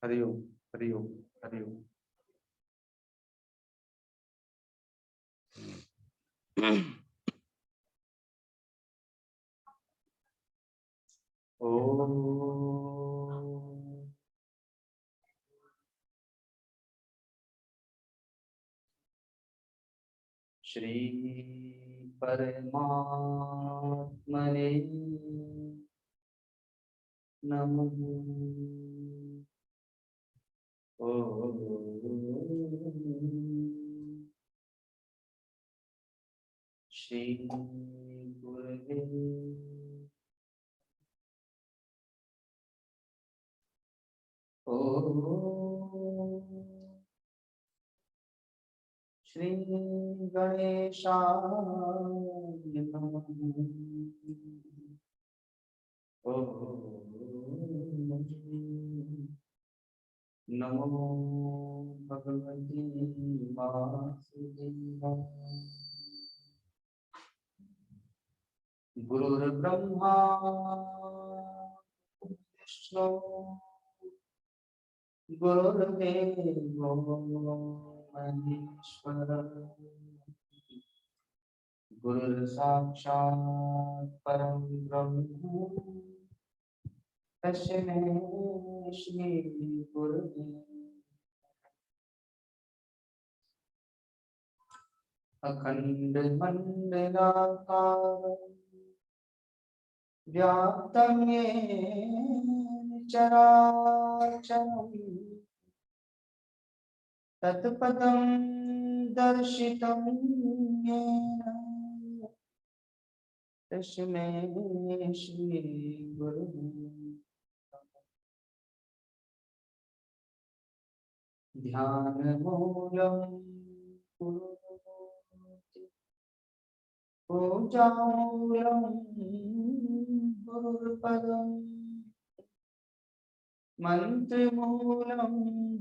हरिओम हरिओम हरिओम। श्री परमात्मने नमः। श्री गुरुवे श्री गणेशाय नमः। नमो भगवते वासुदेवाय। गुरुर्ब्रह्मा विष्णु गुरुर्देवो महेश्वर गुरुर्साक्षात् परं ब्रह्म तस्मै श्री गुरुवे अखंड मंडलाकार व्याप्तं येन चराचरम् तत्पदं दर्शितं येन तस्मै श्री गुरुवे ध्यानमूलं गुरुर्भूति पूजामूलं गुरुर्पदम् मन्त्रमूलं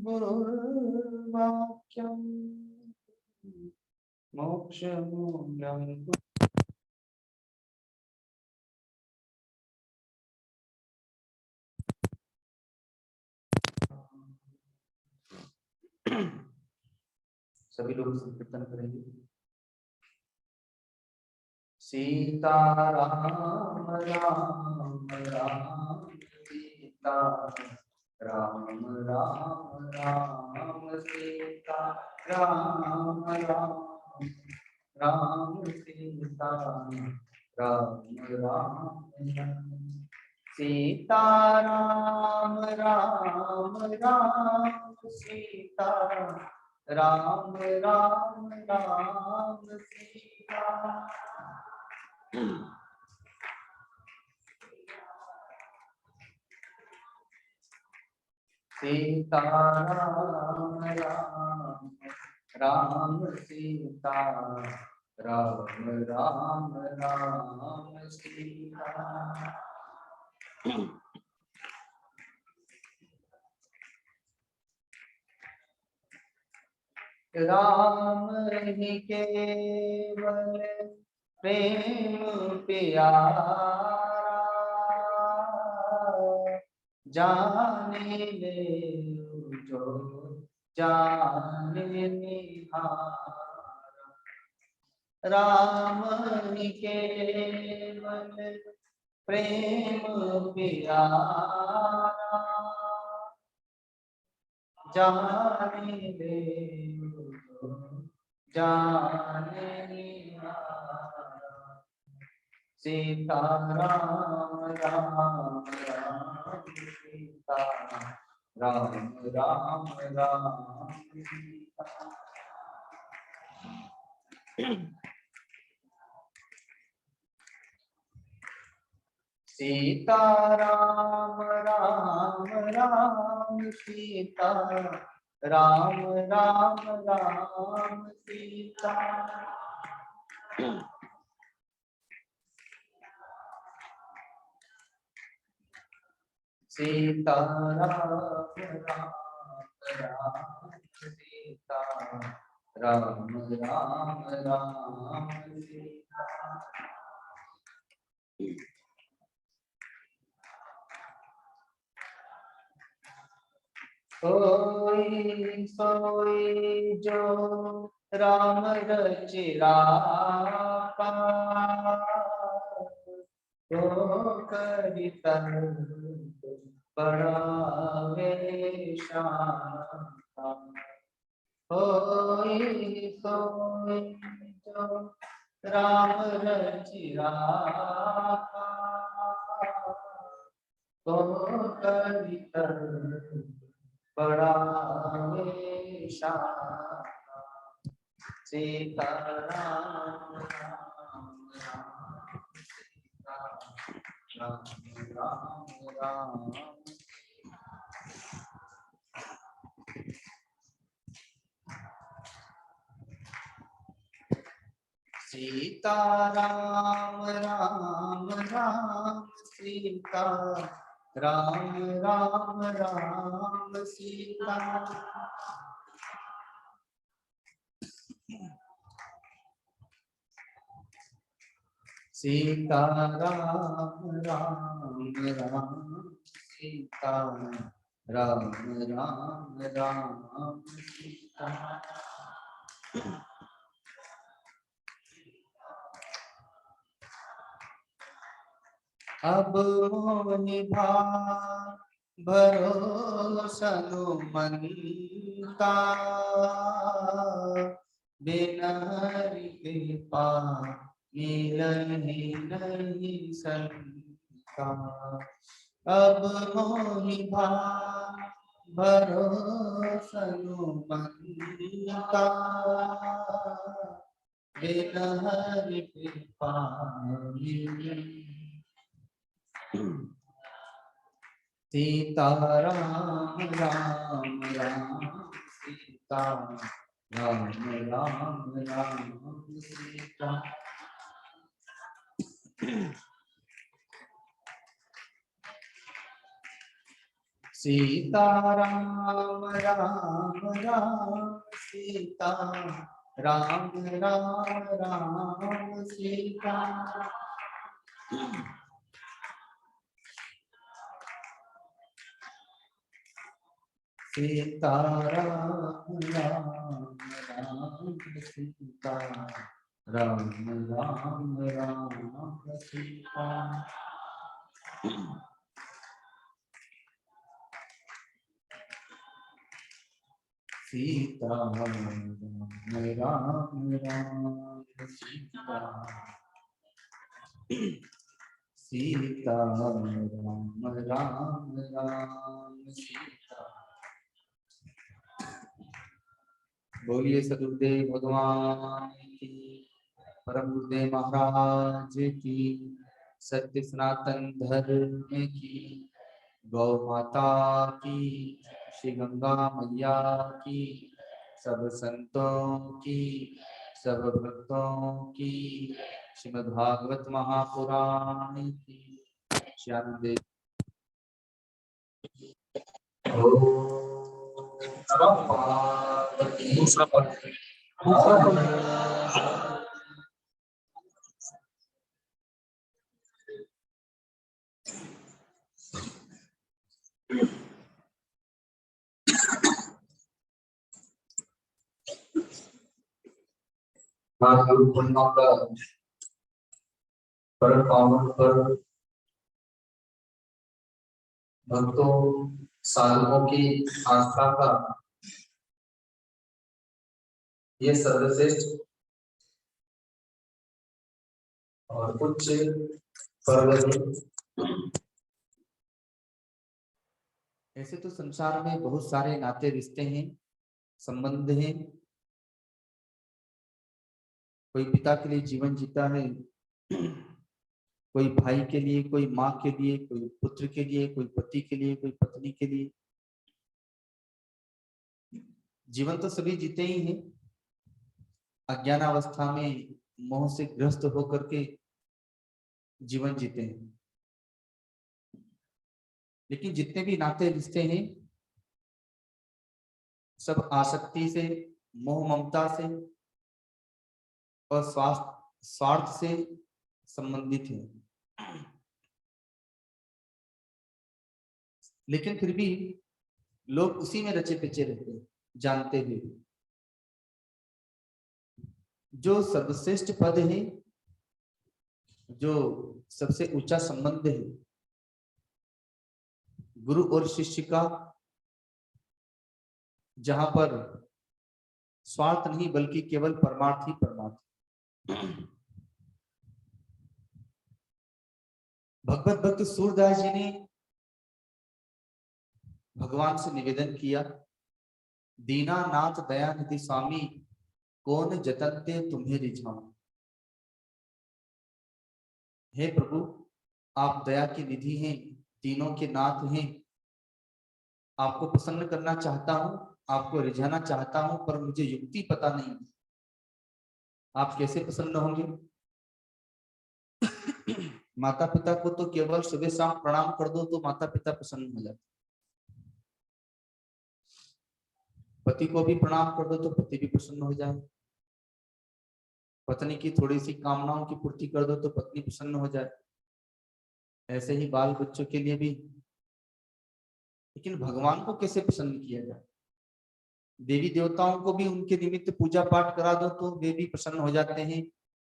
गुरुर्वाक्यम् मोक्षमूलं सभी लोग संकीर्तन करेंगे। सीताराम राम राम सीता राम राम राम सीता राम राम राम सीता राम राम सीता राम राम राम सीता राम राम राम सीता सीता राम राम राम सीता राम राम राम सीता राम ही केवल प्रेम प्यारा जाने ले जो जाने निहारा राम ही केवल प्रेम प्यारा जाने ले जाने निहारा सीता राम राम राम सीता राम राम राम सीता सीता राम राम राम सीता राम राम राम सीता सीता राम राम राम सीता राम राम राम सीता कोई सोई जो राम रचिरापा तो करि बड़ा शांता कोई सोई जो राम रचिरापा तो करि बड़ा शांता सीता राम राम राम राम राम सीता राम राम राम सीता राम राम राम सीता सीता राम राम राम सीता राम राम राम सीता। अब मोहि भरोसा हनुमंता, बिन हरि कृपा मिलहि नहीं संता। अब मोहि भरोसा हनुमंता, बिन हरि कृपा मिलहि। सीता राम राम राम सीता, राम राम राम सीता। सीता राम राम राम सीता, राम राम राम सीता। सीता राम राम राम सीता, राम राम राम सीता। सीता राम राम राम सीता, सीता राम राम राम सीता। बोलिए सदगुरुदेव भगवान की, परम गुरुदेव महाराज की, सत्य सनातन धर्म की, गौ माता की, श्री गंगा मैया की, सब संतों की, सब भक्तों की, श्रीमद् भागवत महापुराण की। श्याम देव दूसरा पद। गुरु पूर्णिमा का परम पावन पर्व, भक्तों साधकों की आस्था का ये सर्वश्रेष्ठ और उच्च पर्व है। ऐसे तो संसार में बहुत सारे नाते रिश्ते हैं, संबंध हैं। कोई पिता के लिए जीवन जीता है, कोई भाई के लिए, कोई माँ के लिए, कोई पुत्र के लिए, कोई पति के लिए, कोई पत्नी के लिए। जीवन तो सभी जीते ही हैं। अज्ञानावस्था में मोह से ग्रस्त होकर के जीवन जीते हैं। लेकिन जितने भी नाते रिश्ते हैं, सब आसक्ति से, मोह ममता से और स्वार्थ से संबंधित है। लेकिन फिर भी लोग उसी में रचे पिचे रहते हैं, जानते हुए। जो सर्वश्रेष्ठ पद है, जो सबसे ऊंचा संबंध है, गुरु और शिष्य का, जहां पर स्वार्थ नहीं बल्कि केवल परमार्थ ही परमार्थ। भगवत भक्त सूरदास जी ने भगवान से निवेदन किया, दीनानाथ दयानिधि स्वामी, कौन जतनते तुम्हें रिझाऊं। हे प्रभु, आप दया की निधि हैं, तीनों के नाथ हैं। आपको प्रसन्न करना चाहता हूं, आपको रिझाना चाहता हूं, पर मुझे युक्ति पता नहीं, आप कैसे प्रसन्न होंगे। माता पिता को तो केवल सुबह शाम प्रणाम कर दो तो माता पिता प्रसन्न हो जाते। पति को भी प्रणाम कर दो तो पति भी प्रसन्न हो जाए। पत्नी की थोड़ी सी कामनाओं की पूर्ति कर दो तो पत्नी प्रसन्न हो जाए। ऐसे ही बाल बच्चों के लिए भी लेकिन भगवान को कैसे प्रसन्न किया जाए? देवी देवताओं को भी उनके निमित्त पूजा पाठ करा दो तो वे भी प्रसन्न हो जाते हैं।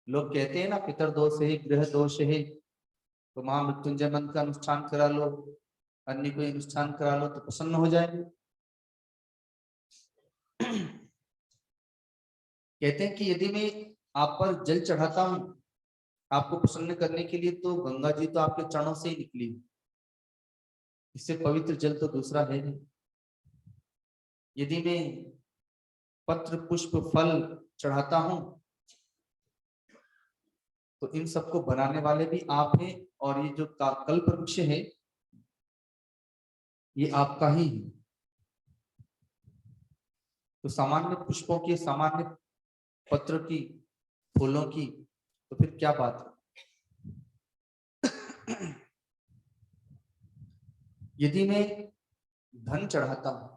लोग कहते हैं ना, पितर दोष है, गृह दोष है, तो महामृत्युंजय मंत्र का अनुष्ठान करा लो, अन्य कोई अनुष्ठान करा लो तो प्रसन्न हो जाएंगे। कहते हैं कि यदि मैं आप पर जल चढ़ाता हूं आपको प्रसन्न करने के लिए, तो गंगा जी तो आपके चरणों से ही निकली, इससे पवित्र जल तो दूसरा है नहीं। यदि मैं पत्र पुष्प फल चढ़ाता हूं तो इन सबको बनाने वाले भी आप हैं, और ये जो कल्प वृक्ष है ये आपका ही है। तो सामान्य पुष्पों की, सामान्य पत्र की, फूलों की, तो फिर क्या बात है। यदि मैं धन चढ़ाता हूं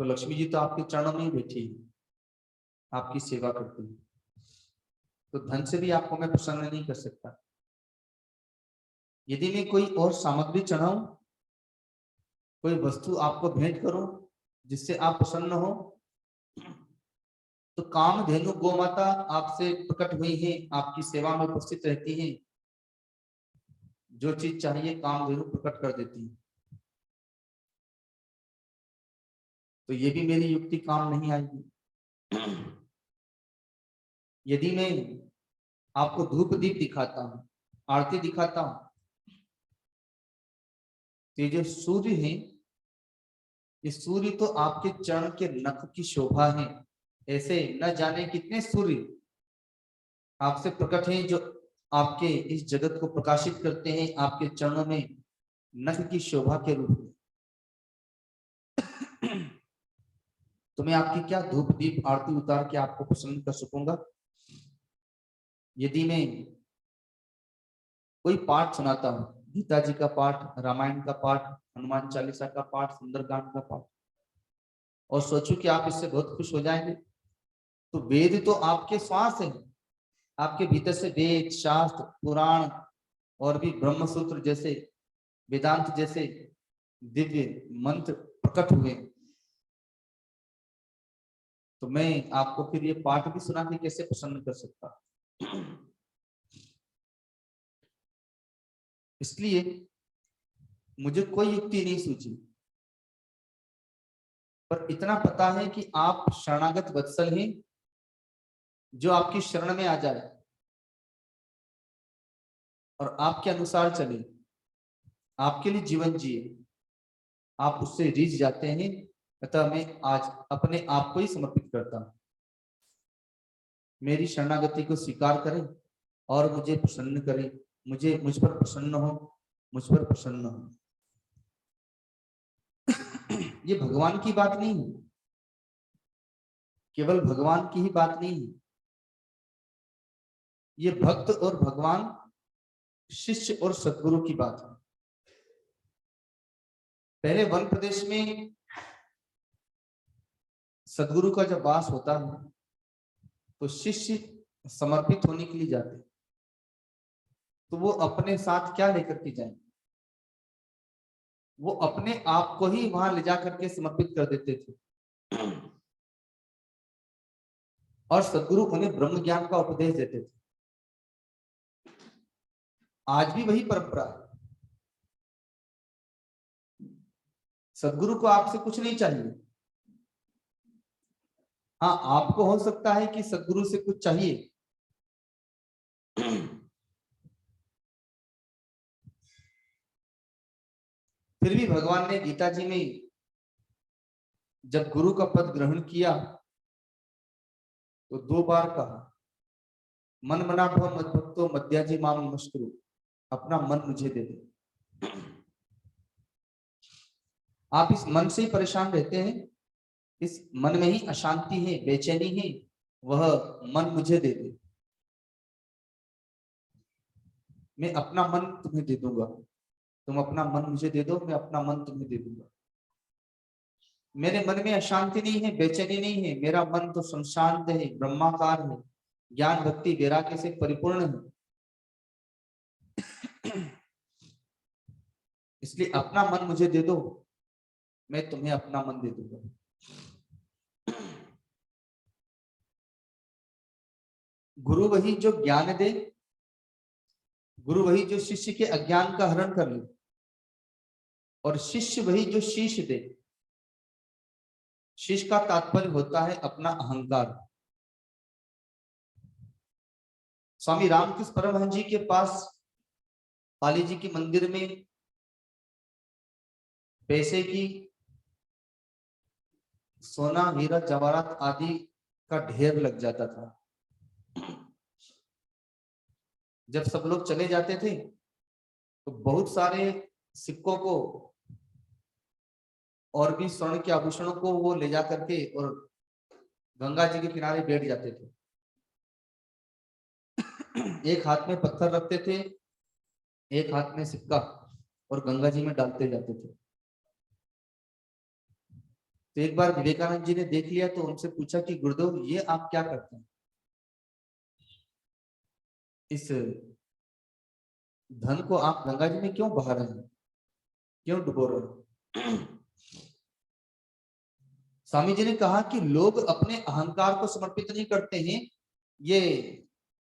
तो लक्ष्मी जी तो आपके चरणों में ही बैठी है, आपकी सेवा करती है, तो धन से भी आपको मैं प्रसन्न नहीं कर सकता। यदि मैं कोई और सामग्री चढ़ाऊं, कोई वस्तु आपको भेंट करूं जिससे आप प्रसन्न हो, तो कामधेनु गौ माता आपसे प्रकट हुई है, आपकी सेवा में उपस्थित रहती है, जो चीज चाहिए कामधेनु प्रकट कर देती है। तो ये भी मेरी युक्ति काम नहीं आएगी। यदि मैं आपको धूप दीप दिखाता हूं, आरती दिखाता हूं, तो ये जो सूर्य है, ये सूर्य तो आपके चरण के नख की शोभा है। ऐसे न जाने कितने सूर्य आपसे प्रकट हैं जो आपके इस जगत को प्रकाशित करते हैं आपके चरणों में नख की शोभा के रूप में। तो मैं आपकी क्या धूप दीप आरती उतार के आपको प्रसन्न कर सकूंगा? यदि मैं कोई पाठ सुनाता हूँ, गीता जी का पाठ, रामायण का पाठ, हनुमान चालीसा का पाठ, सुंदरकांड का पाठ, और सोचूं कि आप इससे बहुत खुश हो जाएंगे, तो वेद तो आपके श्वास है, आपके भीतर से वेद, शास्त्र, पुराण और भी ब्रह्म सूत्र जैसे, वेदांत जैसे दिव्य मंत्र प्रकट हुए, तो मैं आपको फिर ये पाठ भी सुना के कैसे प्रसन्न कर सकता? इसलिए मुझे कोई युक्ति नहीं सूझी, पर इतना पता है कि आप शरणागत वत्सल हैं, जो आपकी शरण में आ जाए और आपके अनुसार चले, आपके लिए जीवन जिए, आप उससे रीझ जाते हैं। अतः मैं आज अपने आप को ही समर्पित करता हूं। मेरी शरणागति को स्वीकार करें और मुझे प्रसन्न करें, मुझ पर प्रसन्न हो, मुझ पर प्रसन्न हो। ये भगवान की बात नहीं है, केवल भगवान की ही बात नहीं है, ये भक्त और भगवान, शिष्य और सद्गुरु की बात है। पहले वन प्रदेश में सद्गुरु का जब वास होता है तो शिष्य समर्पित होने के लिए जाते, तो वो अपने साथ क्या लेकर के जाएंगे? वो अपने आप को ही वहां ले जाकर के समर्पित कर देते थे, और सद्गुरु उन्हें ब्रह्म ज्ञान का उपदेश देते थे। आज भी वही परंपरा है। सद्गुरु को आपसे कुछ नहीं चाहिए। हाँ, आपको हो सकता है कि सद्गुरु से कुछ चाहिए, फिर भी भगवान ने गीता जी में जब गुरु का पद ग्रहण किया तो 2 बार कहा, मन मना भव मद्भक्तो मद्याजी माम नमस्कुरु, अपना मन मुझे दे दे। आप इस मन से ही परेशान रहते हैं, इस मन में ही अशांति है, बेचैनी है, वह मन मुझे दे दे, मैं अपना मन तुम्हें दे दूंगा, तुम अपना मन मुझे दे दो, मैं अपना मन तुम्हें दे दूंगा। मेरे मन में अशांति नहीं है, बेचैनी नहीं है, मेरा मन तो संशांत है, ब्रह्माकार है, ज्ञान भक्ति वैराग्य से परिपूर्ण है। इसलिए अपना मन मुझे दे दो, मैं तुम्हें अपना मन दे दूंगा। गुरु वही जो ज्ञान दे, गुरु वही जो शिष्य के अज्ञान का हरण कर ले, और शिष्य वही जो शीश दे। शीश का तात्पर्य होता है अपना अहंकार। स्वामी रामकृष्ण परमहंस जी के पास पाली जी के मंदिर में पैसे की, सोना हीरा जवाहरात आदि का ढेर लग जाता था। जब सब लोग चले जाते थे तो बहुत सारे सिक्कों को और भी स्वर्ण के आभूषणों को वो ले जा करके और गंगा जी के किनारे बैठ जाते थे। एक हाथ में पत्थर रखते थे, एक हाथ में सिक्का, और गंगा जी में डालते जाते थे। तो एक बार विवेकानंद जी ने देख लिया तो उनसे पूछा कि गुरुदेव ये आप क्या करते हैं, इस धन को आप गंगा जी में क्यों बहा रहे हैं, क्यों डुबो रहे हैं? स्वामी जी ने कहा कि लोग अपने अहंकार को समर्पित नहीं करते हैं, ये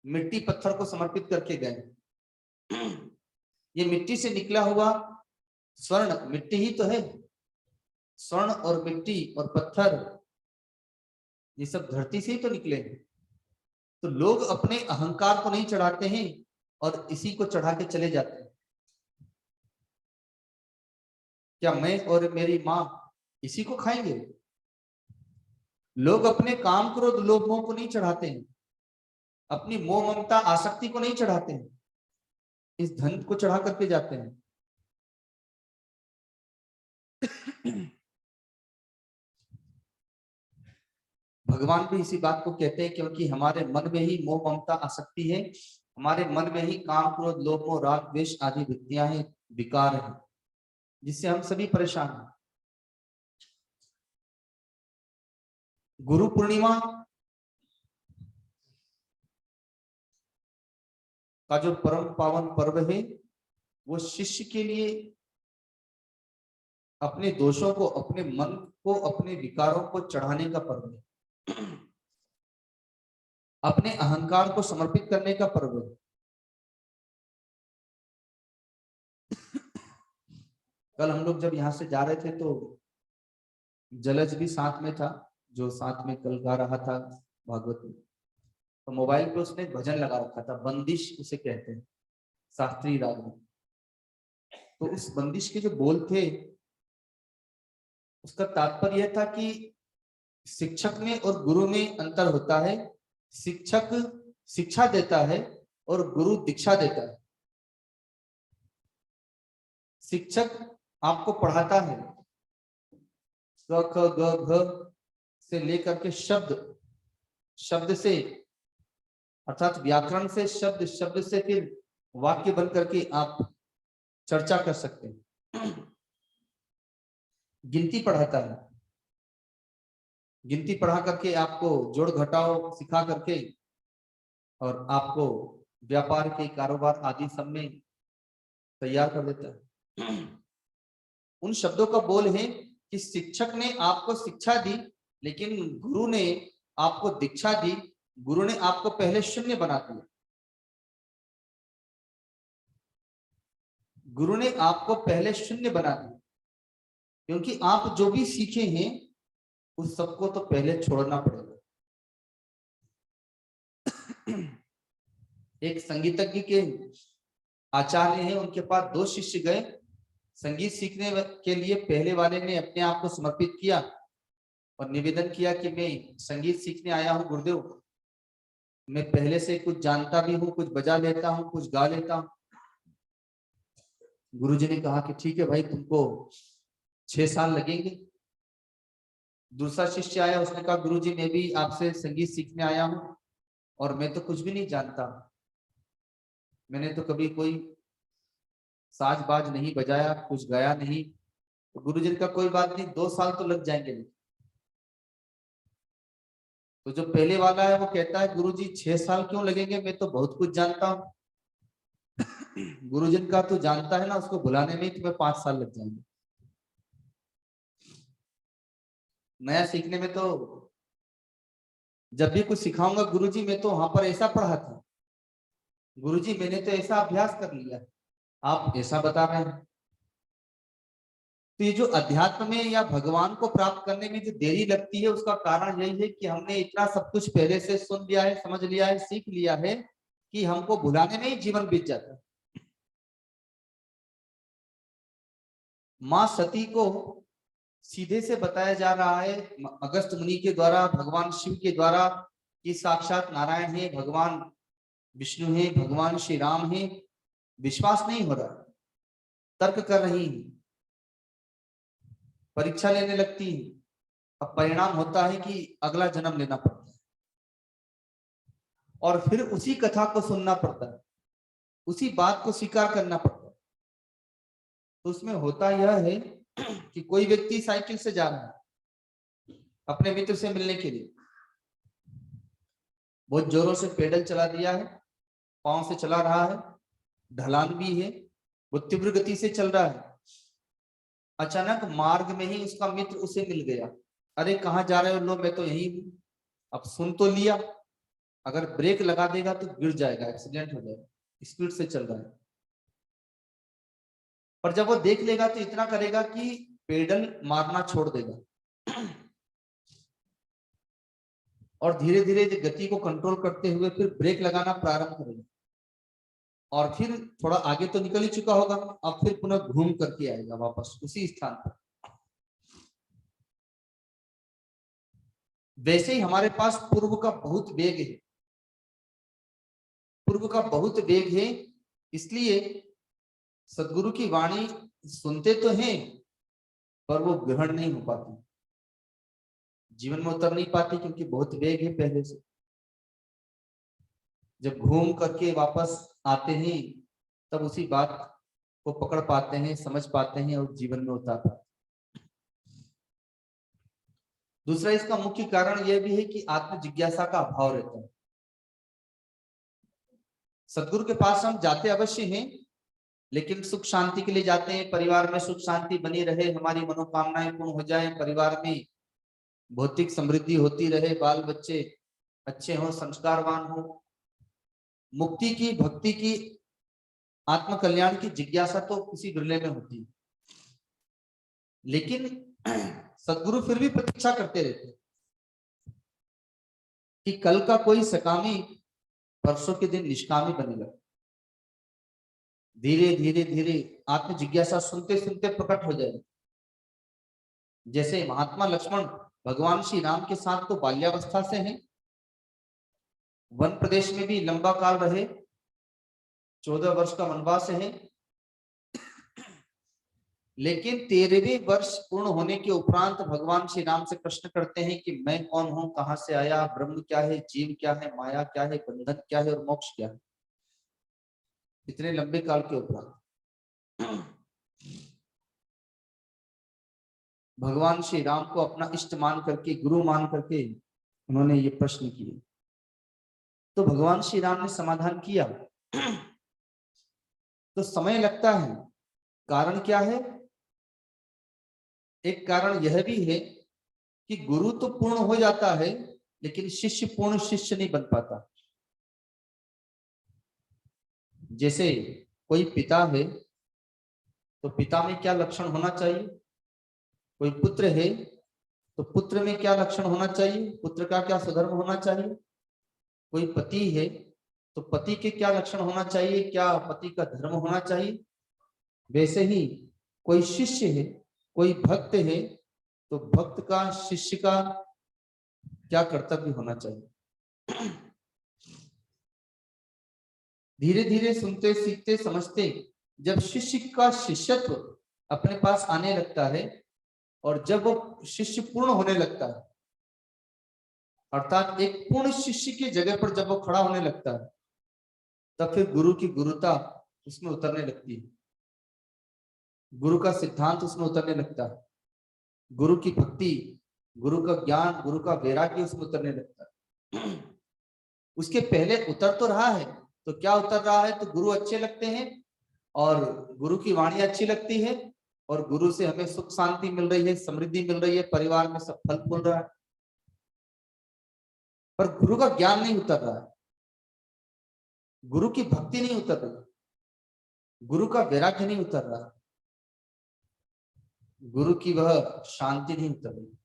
मिट्टी पत्थर को समर्पित करके गए। ये मिट्टी से निकला हुआ स्वर्ण मिट्टी ही तो है। स्वर्ण और मिट्टी और पत्थर ये सब धरती से ही तो निकले हैं। तो लोग अपने अहंकार को नहीं चढ़ाते हैं और इसी को चढ़ा के चले जाते हैं। क्या मैं और मेरी माँ इसी को खाएंगे? लोग अपने काम क्रोध लोभ मोह को नहीं चढ़ाते हैं, अपनी मोह ममता आसक्ति को नहीं चढ़ाते हैं, इस धन को चढ़ा करके जाते हैं। भगवान भी इसी बात को कहते हैं, क्योंकि हमारे मन में ही मोह ममता आसक्ति है, हमारे मन में ही काम क्रोध लोभ मोह राग द्वेष आदि वृत्तियां हैं, विकार है, जिससे हम सभी परेशान हैं। गुरु पूर्णिमा का जो परम पावन पर्व है वो शिष्य के लिए अपने दोषों को, अपने मन को, अपने विकारों को चढ़ाने का पर्व है, अपने अहंकार को समर्पित करने का पर्व है। कल हम लोग जब यहाँ से जा रहे थे तो जलज भी साथ में था, जो साथ में कल गा रहा था भागवत में। तो मोबाइल पे उसने भजन लगा रखा था, बंदिश उसे कहते हैं शास्त्रीय राग में। तो उस बंदिश के जो बोल थे उसका तात्पर्य यह था कि शिक्षक में और गुरु में अंतर होता है। शिक्षक शिक्षा देता है और गुरु दीक्षा देता है। शिक्षक आपको पढ़ाता है, क ख ग घ से लेकर के शब्द, शब्द से अर्थात व्याकरण से, शब्द, शब्द से फिर वाक्य बन करके आप चर्चा कर सकते हैं। गिनती पढ़ाता है, गिनती पढ़ा करके आपको जोड़ घटाव सिखा करके और आपको व्यापार के, कारोबार आदि सब में तैयार कर देता है। उन शब्दों का बोल है कि शिक्षक ने आपको शिक्षा दी, लेकिन गुरु ने आपको दीक्षा दी। गुरु ने आपको पहले शून्य बना दिया। गुरु ने आपको पहले शून्य बना दिया, क्योंकि आप जो भी सीखे हैं उस सबको तो पहले छोड़ना पड़ेगा। एक संगीतज्ञ के आचार्य हैं, उनके पास दो शिष्य गए संगीत सीखने के लिए। पहले वाले ने अपने आप को समर्पित किया और निवेदन किया कि मैं संगीत सीखने आया हूं गुरुदेव, मैं पहले से कुछ जानता भी हूं, कुछ बजा लेता हूं, कुछ गा लेता हूं। गुरुजी ने कहा कि ठीक है भाई, तुमको 6 साल लगेंगे। दूसरा शिष्य आया, उसने कहा गुरुजी मैं भी आपसे संगीत सीखने आया हूं और मैं तो कुछ भी नहीं जानता, मैंने तो कभी कोई साज बाज नहीं बजाया, कुछ गाया नहीं। तो गुरुजी का कोई बात नहीं, 2 साल तो लग जाएंगे। तो जो पहले वाला है वो कहता है गुरुजी 6 साल क्यों लगेंगे, मैं तो बहुत कुछ जानता हूं। गुरुजन का तो जानता है ना, उसको बुलाने में ही तुम्हें 5 साल लग जाएंगे। नया सीखने में तो जब भी कुछ सिखाऊंगा, गुरुजी मैं तो वहां पर ऐसा पढ़ा था, गुरुजी मैंने तो ऐसा अभ्यास कर लिया, आप ऐसा बता रहे हैं। तो ये जो अध्यात्म में या भगवान को प्राप्त करने में जो देरी लगती है, उसका कारण यही है कि हमने इतना सब कुछ पहले से सुन लिया है, समझ लिया है, सीख लिया है कि हमको भुलाने में ही जीवन बीत जाता है। माँ सती को सीधे से बताया जा रहा है अगस्त मुनि के द्वारा, भगवान शिव के द्वारा, कि साक्षात नारायण है, भगवान विष्णु है, भगवान श्री राम है। विश्वास नहीं हो रहा, तर्क कर रही है, परीक्षा लेने लगती है। अब परिणाम होता है कि अगला जन्म लेना पड़ता है और फिर उसी कथा को सुनना पड़ता है, उसी बात को स्वीकार करना पड़ता है। तो उसमें होता यह है कि कोई व्यक्ति साइकिल से जा रहा है अपने मित्र से मिलने के लिए, बहुत जोरों से पेडल चला दिया है, पांव से चला रहा है, ढलान भी है, वो तीव्र गति से चल रहा है। अचानक मार्ग में ही उसका मित्र उसे मिल गया। अरे कहाँ जा रहे हो लोग, मैं तो यही हूँ। अब सुन तो लिया, अगर ब्रेक लगा देगा तो गिर जाएगा, एक्सीडेंट हो जाएगा, स्पीड से चल रहा है। पर जब वो देख लेगा तो इतना करेगा कि पेडल मारना छोड़ देगा और धीरे धीरे गति को कंट्रोल करते हुए फिर ब्रेक लगाना प्रारंभ करेगा और फिर थोड़ा आगे तो निकल ही चुका होगा, अब फिर पुनः घूम करके आएगा वापस उसी स्थान पर। वैसे ही हमारे पास पूर्व का बहुत वेग है, पूर्व का बहुत वेग है, इसलिए सदगुरु की वाणी सुनते तो हैं पर वो ग्रहण नहीं हो पाती, जीवन में उतर नहीं पाती, क्योंकि बहुत वेग है पहले से। जब घूम करके वापस आते हैं तब उसी बात को पकड़ पाते हैं, समझ पाते हैं और जीवन में उतार पाते हैं। दूसरा इसका मुख्य कारण यह भी है कि आत्म जिज्ञासा का अभाव रहता है। सदगुरु के पास हम जाते अवश्य हैं, लेकिन सुख शांति के लिए जाते हैं, परिवार में सुख शांति बनी रहे, हमारी मनोकामनाएं पूर्ण हो जाए, परिवार में भौतिक समृद्धि होती रहे, बाल बच्चे अच्छे हो, संस्कारवान हो। मुक्ति की, भक्ति की, आत्म कल्याण की जिज्ञासा तो किसी बिरले में होती है, लेकिन सदगुरु फिर भी प्रतीक्षा करते रहते कि कल का कोई सकामी परसों के दिन निष्कामी बनेगा। धीरे धीरे धीरे आत्म जिज्ञासा सुनते सुनते प्रकट हो जाएगी। जैसे महात्मा लक्ष्मण भगवान श्री राम के साथ तो बाल्यावस्था से हैं, वन प्रदेश में भी लंबा काल रहे, 14 वर्ष का वनवास है, लेकिन 13वें वर्ष पूर्ण होने के उपरांत भगवान श्री राम से प्रश्न करते हैं कि मैं कौन हूं, कहां से आया, ब्रह्म क्या है, जीव क्या है, माया क्या है, बंधन क्या है और मोक्ष क्या है। इतने लंबे काल के उपरांत भगवान श्री राम को अपना इष्ट मान करके, गुरु मान करके उन्होंने ये प्रश्न किए। तो भगवान श्री राम ने समाधान किया। तो समय लगता है, कारण क्या है? एक कारण यह भी है कि गुरु तो पूर्ण हो जाता है, लेकिन शिष्य पूर्ण शिष्य नहीं बन पाता। जैसे कोई पिता है तो पिता में क्या लक्षण होना चाहिए, कोई पुत्र है तो पुत्र में क्या लक्षण होना चाहिए, पुत्र का क्या स्वधर्म होना चाहिए। कोई पति है तो पति के क्या लक्षण होना चाहिए, क्या पति का धर्म होना चाहिए। वैसे ही कोई शिष्य है, कोई भक्त है तो भक्त का, शिष्य का क्या कर्तव्य होना चाहिए। धीरे धीरे सुनते, सीखते, समझते जब शिष्य का शिष्यत्व अपने पास आने लगता है और जब वो शिष्य पूर्ण होने लगता है, अर्थात एक पूर्ण शिष्य की जगह पर जब वो खड़ा होने लगता है, तब फिर गुरु की गुरुता उसमें उतरने लगती है, गुरु का सिद्धांत उसमें उतरने लगता है, गुरु की भक्ति, गुरु का ज्ञान, गुरु का वैराग्य उसमें उतरने लगता है। उसके पहले उतर तो रहा है, तो क्या उतर रहा है? तो गुरु अच्छे लगते हैं और गुरु की वाणी अच्छी लगती है और गुरु से हमें सुख शांति मिल रही है, समृद्धि मिल रही है, परिवार में सब फल फूल रहा है, पर गुरु का ज्ञान नहीं उतर रहा है, गुरु की भक्ति नहीं उतर रही, गुरु का वैराग्य नहीं उतर रहा, गुरु की वह शांति नहीं उतर रही।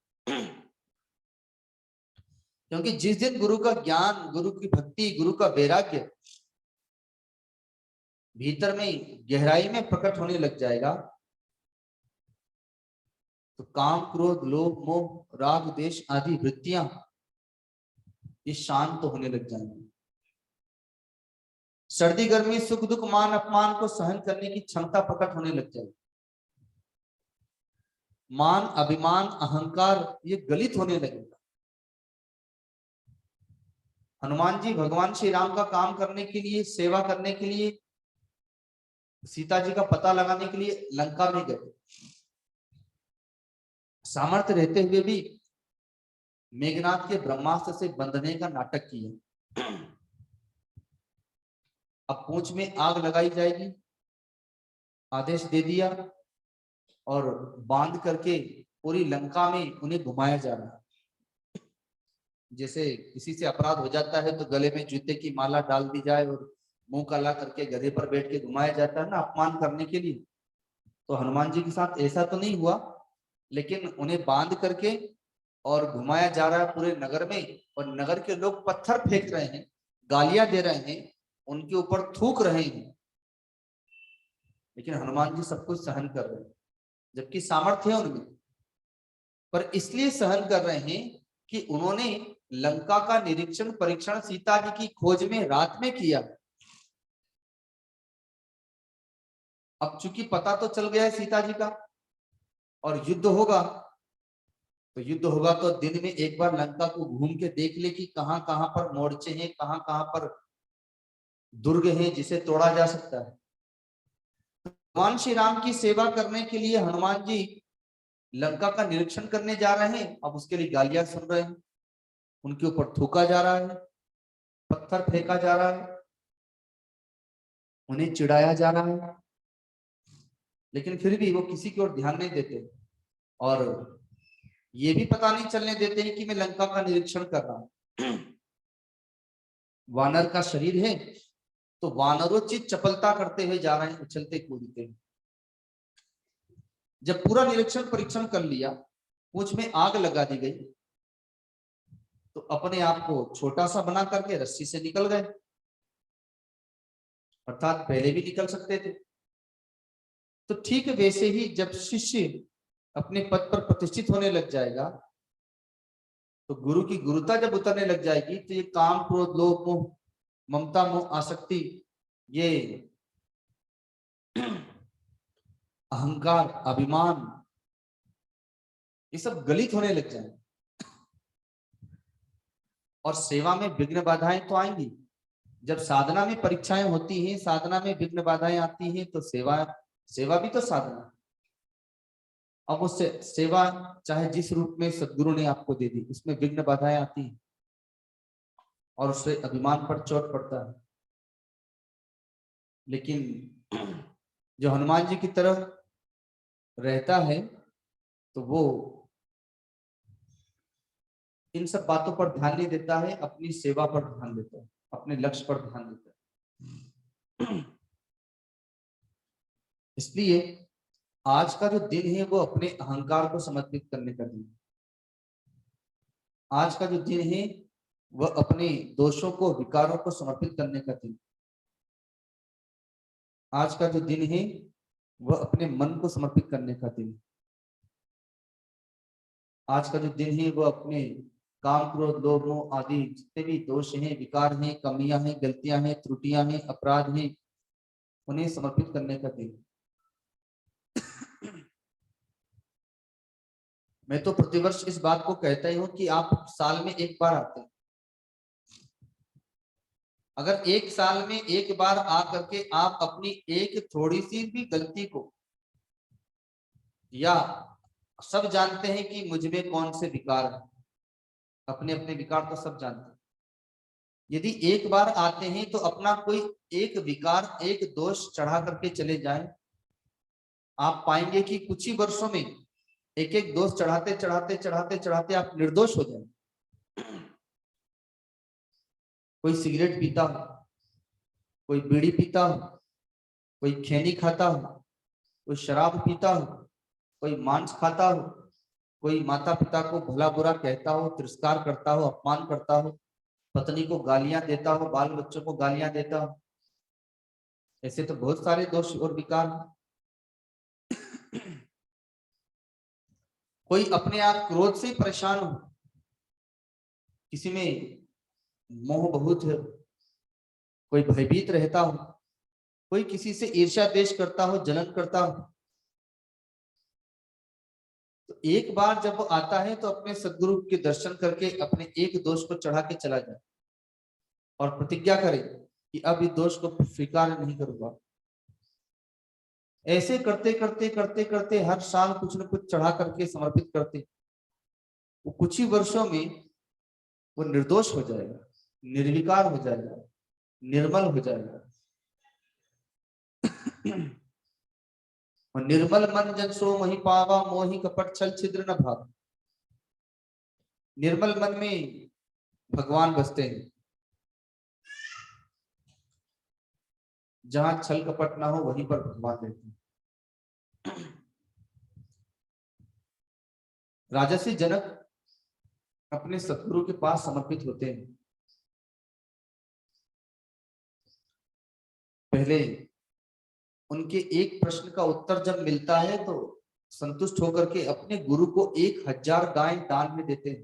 क्योंकि जिस दिन गुरु का ज्ञान, गुरु की भक्ति, गुरु का वैराग्य भीतर में गहराई में प्रकट होने लग जाएगा, तो काम, क्रोध, लोभ, मोह, राग, द्वेष आदि वृत्तियां ये शांत होने लग जाएंगी। सर्दी, गर्मी, सुख, दुख, मान, अपमान को सहन करने की क्षमता प्रकट होने लग जाएगी। मान, अभिमान, अहंकार ये गलित होने लगेगा। हनुमान जी भगवान श्री राम का काम करने के लिए, सेवा करने के लिए, सीता जी का पता लगाने के लिए लंका में गए। सामर्थ्य रहते हुए भी मेघनाथ के ब्रह्मास्त्र से बंधने का नाटक किया। अब पूंछ में आग लगाई जाएगी, आदेश दे दिया और बांध करके पूरी लंका में उन्हें घुमाया जा रहा है। जैसे किसी से अपराध हो जाता है तो गले में जूते की माला डाल दी जाए और मुंह काला करके गधे पर बैठ के घुमाया जाता है ना, अपमान करने के लिए। तो हनुमान जी के साथ ऐसा तो नहीं हुआ, लेकिन उन्हें बांध करके और घुमाया जा रहा है पूरे नगर में, और नगर के लोग पत्थर फेंक रहे हैं, गालियां दे रहे हैं, उनके ऊपर थूक रहे हैं, लेकिन हनुमान जी सब कुछ सहन कर रहे हैं, जबकि सामर्थ्य है उनमें। पर इसलिए सहन कर रहे हैं कि उन्होंने लंका का निरीक्षण परीक्षण सीता जी की खोज में रात में किया। अब चूंकि पता तो चल गया है सीता जी का और युद्ध होगा, तो युद्ध होगा तो दिन में एक बार लंका को घूम के देख ले कि कहां कहां पर मोर्चे हैं, कहां कहां पर दुर्ग हैं जिसे तोड़ा जा सकता है। भगवान श्री राम की सेवा करने के लिए हनुमान जी लंका का निरीक्षण करने जा रहे हैं। अब उसके लिए गालियां सुन रहे हैं, उनके ऊपर थूका जा रहा है, पत्थर फेंका जा रहा है, उन्हें चिढ़ाया जा रहा है, लेकिन फिर भी वो किसी की ओर ध्यान नहीं देते और ये भी पता नहीं चलने देते हैं कि मैं लंका का निरीक्षण कर रहा हूं। वानर का शरीर है तो वानरोचित चपलता करते हुए जा रहे हैं, उछलते कूदते। जब पूरा निरीक्षण परीक्षण कर लिया, पूंछ में आग लगा दी गई, तो अपने आप को छोटा सा बना करके रस्सी से निकल गए, अर्थात पहले भी निकल सकते थे। तो ठीक वैसे ही जब शिष्य अपने पद पर प्रतिष्ठित होने लग जाएगा, तो गुरु की गुरुता जब उतरने लग जाएगी, तो ये काम, क्रोध, लोभ, मोह, ममता, मोह, आसक्ति, ये अहंकार, अभिमान, ये सब गलित होने लग जाएंगे और सेवा में विघ्न बाधाएं तो आएंगी। जब साधना में परीक्षाएं होती हैं, साधना में विघ्न बाधाएं आती हैं, तो सेवा भी तो साधना। अब उससे सेवा चाहे जिस रूप में सदगुरु ने आपको दे दी, उसमें विघ्न बाधाएं आती हैं और उससे अभिमान पर चोट पड़ता है। लेकिन जो हनुमान जी की तरह रहता है, तो वो इन सब बातों पर ध्यान नहीं देता है, अपनी सेवा पर ध्यान देता है, अपने लक्ष्य पर ध्यान देता है। इसलिए आज का जो दिन है वो अपने अहंकार को समर्पित करने का दिन। आज का जो दिन है वह अपने दोषों को, विकारों को समर्पित करने का दिन। आज का जो दिन है वह अपने मन को समर्पित करने का दिन। आज का जो दिन है वह अपने काम, क्रोध, लोभ, मोह आदि जितने भी दोष हैं, विकार हैं, कमियां हैं, गलतियां हैं, त्रुटियां हैं, अपराध हैं, उन्हें समर्पित करने का दिन। मैं तो प्रतिवर्ष इस बात को कहता ही हूं कि आप साल में एक बार आते हैं। अगर एक साल में एक बार आ करके आप अपनी एक थोड़ी सी भी गलती को, या सब जानते हैं कि मुझ में कौन से विकार है, अपने अपने विकार तो सब जानते हैं, यदि एक बार आते हैं तो अपना कोई एक विकार, एक दोष चढ़ा करके चले जाएं, आप पाएंगे कि कुछ ही वर्षों में एक एक दोष चढ़ाते चढ़ाते चढ़ाते चढ़ाते आप निर्दोष हो जाएंगे। कोई सिगरेट पीता हो, कोई बीड़ी पीता हो, कोई खैनी खाता हो, कोई शराब पीता हो, कोई मांस खाता हो, कोई माता पिता को भला बुरा कहता हो, तिरस्कार करता हो, अपमान करता हो, पत्नी को गालियां देता हो, बाल बच्चों को गालियां देता हो। ऐसे तो बहुत सारे दोष और विकार हैं। कोई अपने आप क्रोध से परेशान हो, किसी में मोह बहुत है, कोई भयभीत रहता हो, कोई किसी से ईर्ष्या द्वेष करता हो, जलन करता हो। तो एक बार जब वो आता है तो अपने सद्गुरु के दर्शन करके अपने एक दोष को चढ़ा के चला जाए और प्रतिज्ञा करे कि अब इस दोष को स्वीकार नहीं करूंगा। ऐसे करते करते करते करते हर साल कुछ न कुछ चढ़ा करके समर्पित करते, वो कुछ ही वर्षों में वो निर्दोष हो जाएगा, निर्विकार हो जाएगा, निर्मल हो जाएगा। निर्मल मन जन सो मही पावा, मोहि कपट छल छिद्र न भाव। निर्मल मन में भगवान बसते हैं, जहां छल कपट ना हो वहीं पर भगवान रहते हैं। राजर्षि जनक अपने सतगुरु के पास समर्पित होते हैं। पहले उनके एक प्रश्न का उत्तर जब मिलता है तो संतुष्ट होकर के अपने गुरु को 1000 गाय दान में देते हैं,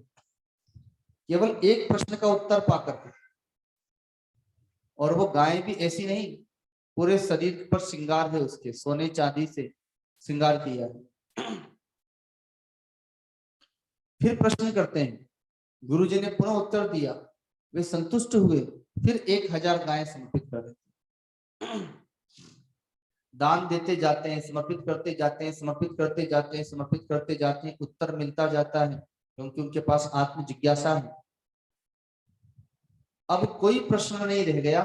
केवल एक प्रश्न का उत्तर पाकर के। और वो गाय भी ऐसी नहीं, पूरे शरीर पर श्रृंगार है, उसके सोने चांदी से श्रृंगार किया है। फिर प्रश्न करते हैं, गुरुजी ने पुनः उत्तर दिया, वे संतुष्ट हुए, फिर 1000 गाय समर्पित कर देते। दान देते जाते हैं, समर्पित करते जाते हैं, समर्पित करते जाते हैं, समर्पित करते जाते हैं, उत्तर मिलता जाता है क्योंकि उनके पास आत्म जिज्ञासा है। अब कोई प्रश्न नहीं रह गया,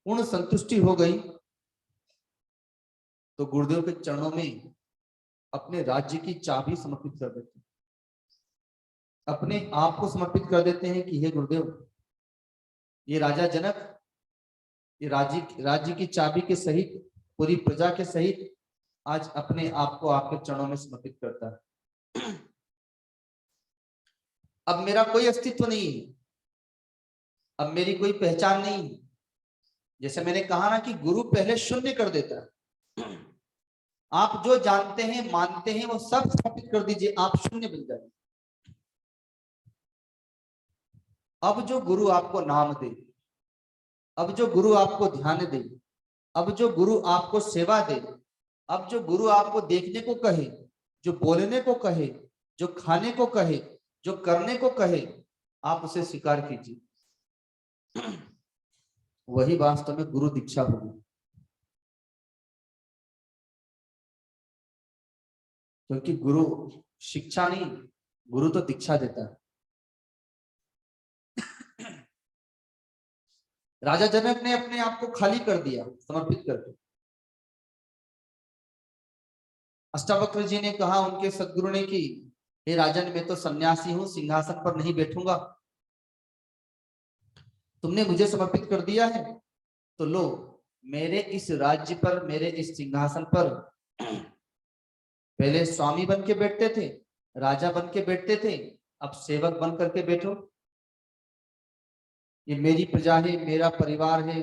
पूर्ण संतुष्टि हो गई, तो गुरुदेव के चरणों में अपने राज्य की चाबी समर्पित कर देते हैं, अपने आप को समर्पित कर देते हैं कि हे गुरुदेव, ये राजा जनक ये राज्य की चाबी के सहित, पूरी प्रजा के सहित आज अपने आप को आपके चरणों में समर्पित करता है। अब मेरा कोई अस्तित्व नहीं है, अब मेरी कोई पहचान नहीं है। जैसे मैंने कहा ना कि गुरु पहले शून्य कर देता है। आप जो जानते हैं, मानते हैं, वो सब समर्पित कर दीजिए, आप शून्य बन जाइए। अब जो गुरु आपको नाम दे, अब जो गुरु आपको ध्यान दे, अब जो गुरु आपको सेवा दे, अब जो गुरु आपको देखने को कहे, जो बोलने को कहे, जो खाने को कहे, जो करने को कहे, आप उसे स्वीकार कीजिए। वही वास्तव में गुरु दीक्षा होगी। क्योंकि गुरु शिक्षा नहीं, गुरु तो दीक्षा देता है। राजा जनक ने अपने आप को खाली कर दिया, समर्पित करके। अष्टावक्र जी ने कहा उनके सदगुरु ने कि हे राजन, मैं तो सन्यासी हूं, सिंहासन पर नहीं बैठूंगा, तुमने मुझे समर्पित कर दिया है तो लो, मेरे इस राज्य पर, मेरे इस सिंहासन पर पहले स्वामी बन के बैठते थे, राजा बन के बैठते थे, अब सेवक बन करके बैठो। ये मेरी प्रजा है, मेरा परिवार है,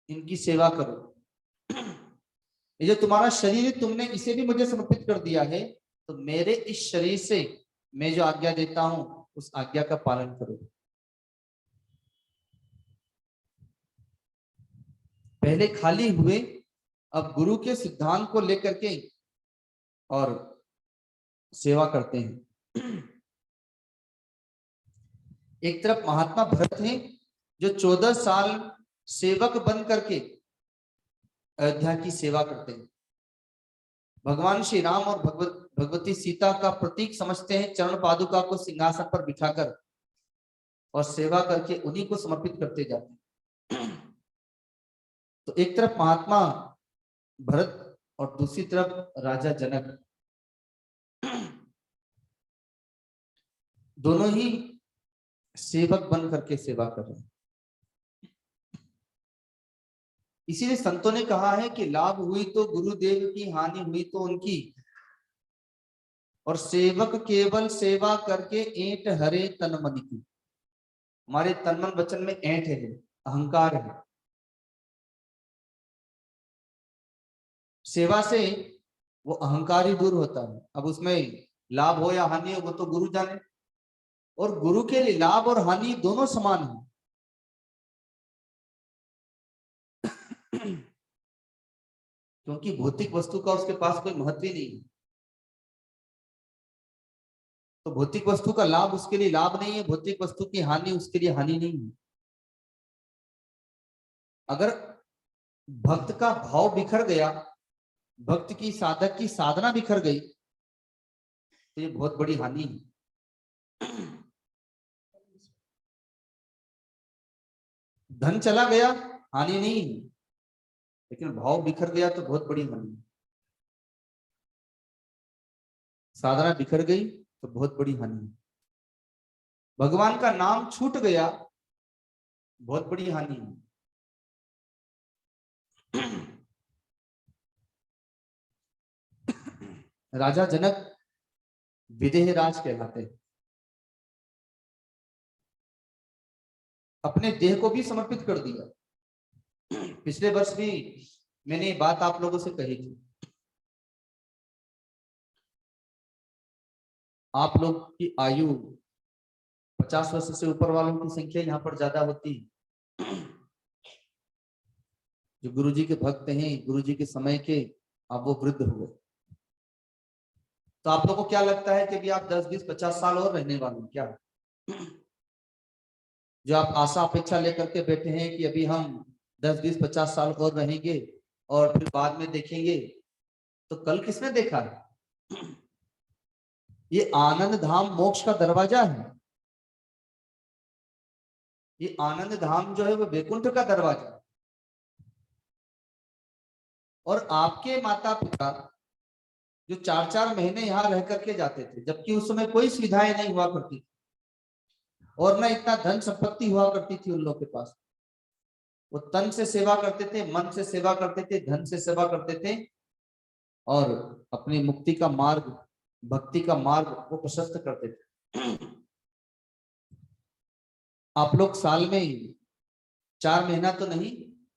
इनकी सेवा करो। ये जो तुम्हारा शरीर है, तुमने इसे भी मुझे समर्पित कर दिया है, तो मेरे इस शरीर से मैं जो आज्ञा देता हूं उस आज्ञा का पालन करो। पहले खाली हुए, अब गुरु के सिद्धांत को लेकर के और सेवा करते हैं। एक तरफ महात्मा भरत हैं जो 14 साल सेवक बन करके अयोध्या की सेवा करते हैं। भगवान श्री राम और भगवती सीता का प्रतीक समझते हैं चरण पादुका को सिंहासन पर बिठाकर, और सेवा करके उन्हीं को समर्पित करते जाते हैं। तो एक तरफ महात्मा भरत और दूसरी तरफ राजा जनक, दोनों ही सेवक बन करके सेवा कर रहे हैं। इसीलिए संतों ने कहा है कि लाभ हुई तो गुरुदेव की, हानि हुई तो उनकी, और सेवक केवल सेवा करके ऐंठ हरे तन मन की। हमारे तन मन वचन में ऐंठ है, अहंकार है। सेवा से वो अहंकार ही दूर होता है। अब उसमें लाभ हो या हानि हो वो तो गुरु जाने, और गुरु के लिए लाभ और हानि दोनों समान है। क्योंकि भौतिक वस्तु का उसके पास कोई महत्व ही नहीं है। तो भौतिक वस्तु का लाभ उसके लिए लाभ नहीं है, भौतिक वस्तु की हानि उसके लिए हानि नहीं है। अगर भक्त का भाव बिखर गया, भक्त की, साधक की साधना बिखर गई, तो ये बहुत बड़ी हानि है। धन चला गया हानि नहीं है, लेकिन भाव बिखर गया तो बहुत बड़ी हानि है। साधना बिखर गई तो बहुत बड़ी हानि है। भगवान का नाम छूट गया, बहुत बड़ी हानि है। राजा जनक विदेह राज कहलाते, अपने देह को भी समर्पित कर दिया। पिछले वर्ष भी मैंने ये बात आप लोगों से कही थी। आप लोग की आयु 50 वर्ष से ऊपर वालों की संख्या यहाँ पर ज्यादा होती है। जो गुरुजी के भक्त हैं, गुरुजी के समय के, अब वो वृद्ध हुए। तो आप लोगों को क्या लगता है कि अभी आप 10, 20, 50 साल और रहने वाले हैं क्या? जो आप आशा अपेक्षा लेकर के बैठे हैं कि अभी हम 10, 20, 50 साल और रहेंगे और फिर बाद में देखेंगे, तो कल किसने देखा है? ये आनंद धाम मोक्ष का दरवाजा है। ये आनंद धाम जो है वो वैकुंठ का दरवाजा है। और आपके माता पिता जो 4-4 महीने यहाँ रह करके जाते थे, जबकि उस समय कोई सुविधाएं नहीं हुआ करती थी और ना इतना धन संपत्ति हुआ करती थी उन लोगों के पास। वो तन से सेवा करते थे, मन से सेवा करते थे, धन से सेवा करते थे, और अपनी मुक्ति का मार्ग, भक्ति का मार्ग वो प्रशस्त करते थे। आप लोग साल में 4 महीना तो नहीं,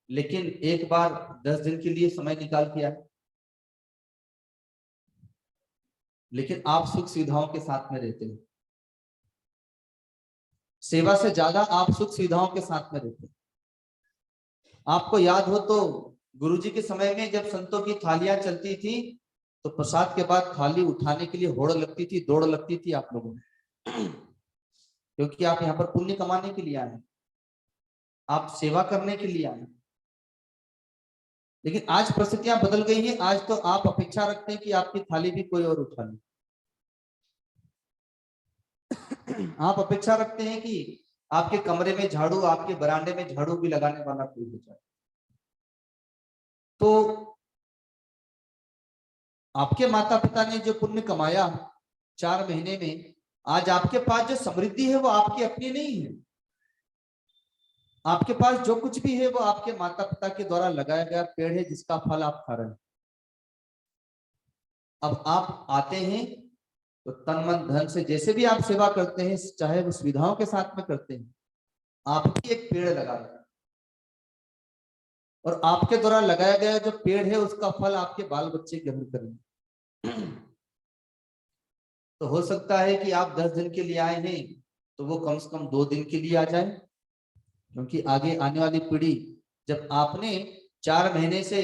लेकिन एक बार 10 दिन के लिए समय निकाल के आए, लेकिन आप सुख सुविधाओं के साथ में रहते हैं। सेवा से ज्यादा आप सुख सुविधाओं के साथ में रहते हैं। आपको याद हो तो गुरुजी के समय में जब संतों की थालियां चलती थी, तो प्रसाद के बाद थाली उठाने के लिए होड़ लगती थी, दौड़ लगती थी आप लोगों में, क्योंकि आप यहाँ पर पुण्य कमाने के लिए आए, आप सेवा करने के लिए आए। लेकिन आज परिस्थितियां बदल गई हैं। आज तो आप अपेक्षा रखते हैं कि आपकी थाली भी कोई और उठा ले। आप अपेक्षा रखते हैं कि आपके कमरे में झाड़ू, आपके बरामदे में झाड़ू भी लगाने वाला कोई हो जाए। तो आपके माता पिता ने जो पुण्य कमाया 4 महीने में, आज आपके पास जो समृद्धि है वो आपकी अपनी नहीं है। आपके पास जो कुछ भी है वो आपके माता पिता के द्वारा लगाया गया पेड़ है, जिसका फल आप खा रहे हैं। अब आप आते हैं तो तन मन धन से जैसे भी आप सेवा करते हैं, चाहे वो सुविधाओं के साथ में करते हैं, आप भी एक पेड़ लगा रहे हैं, और आपके द्वारा लगाया गया जो पेड़ है उसका फल आपके बाल बच्चे ग्रहण करेंगे। तो हो सकता है कि आप 10 दिन के लिए आए हैं तो वो कम से कम 2 दिन के लिए आ जाए, क्योंकि आगे आने वाली पीढ़ी, जब आपने 4 महीने से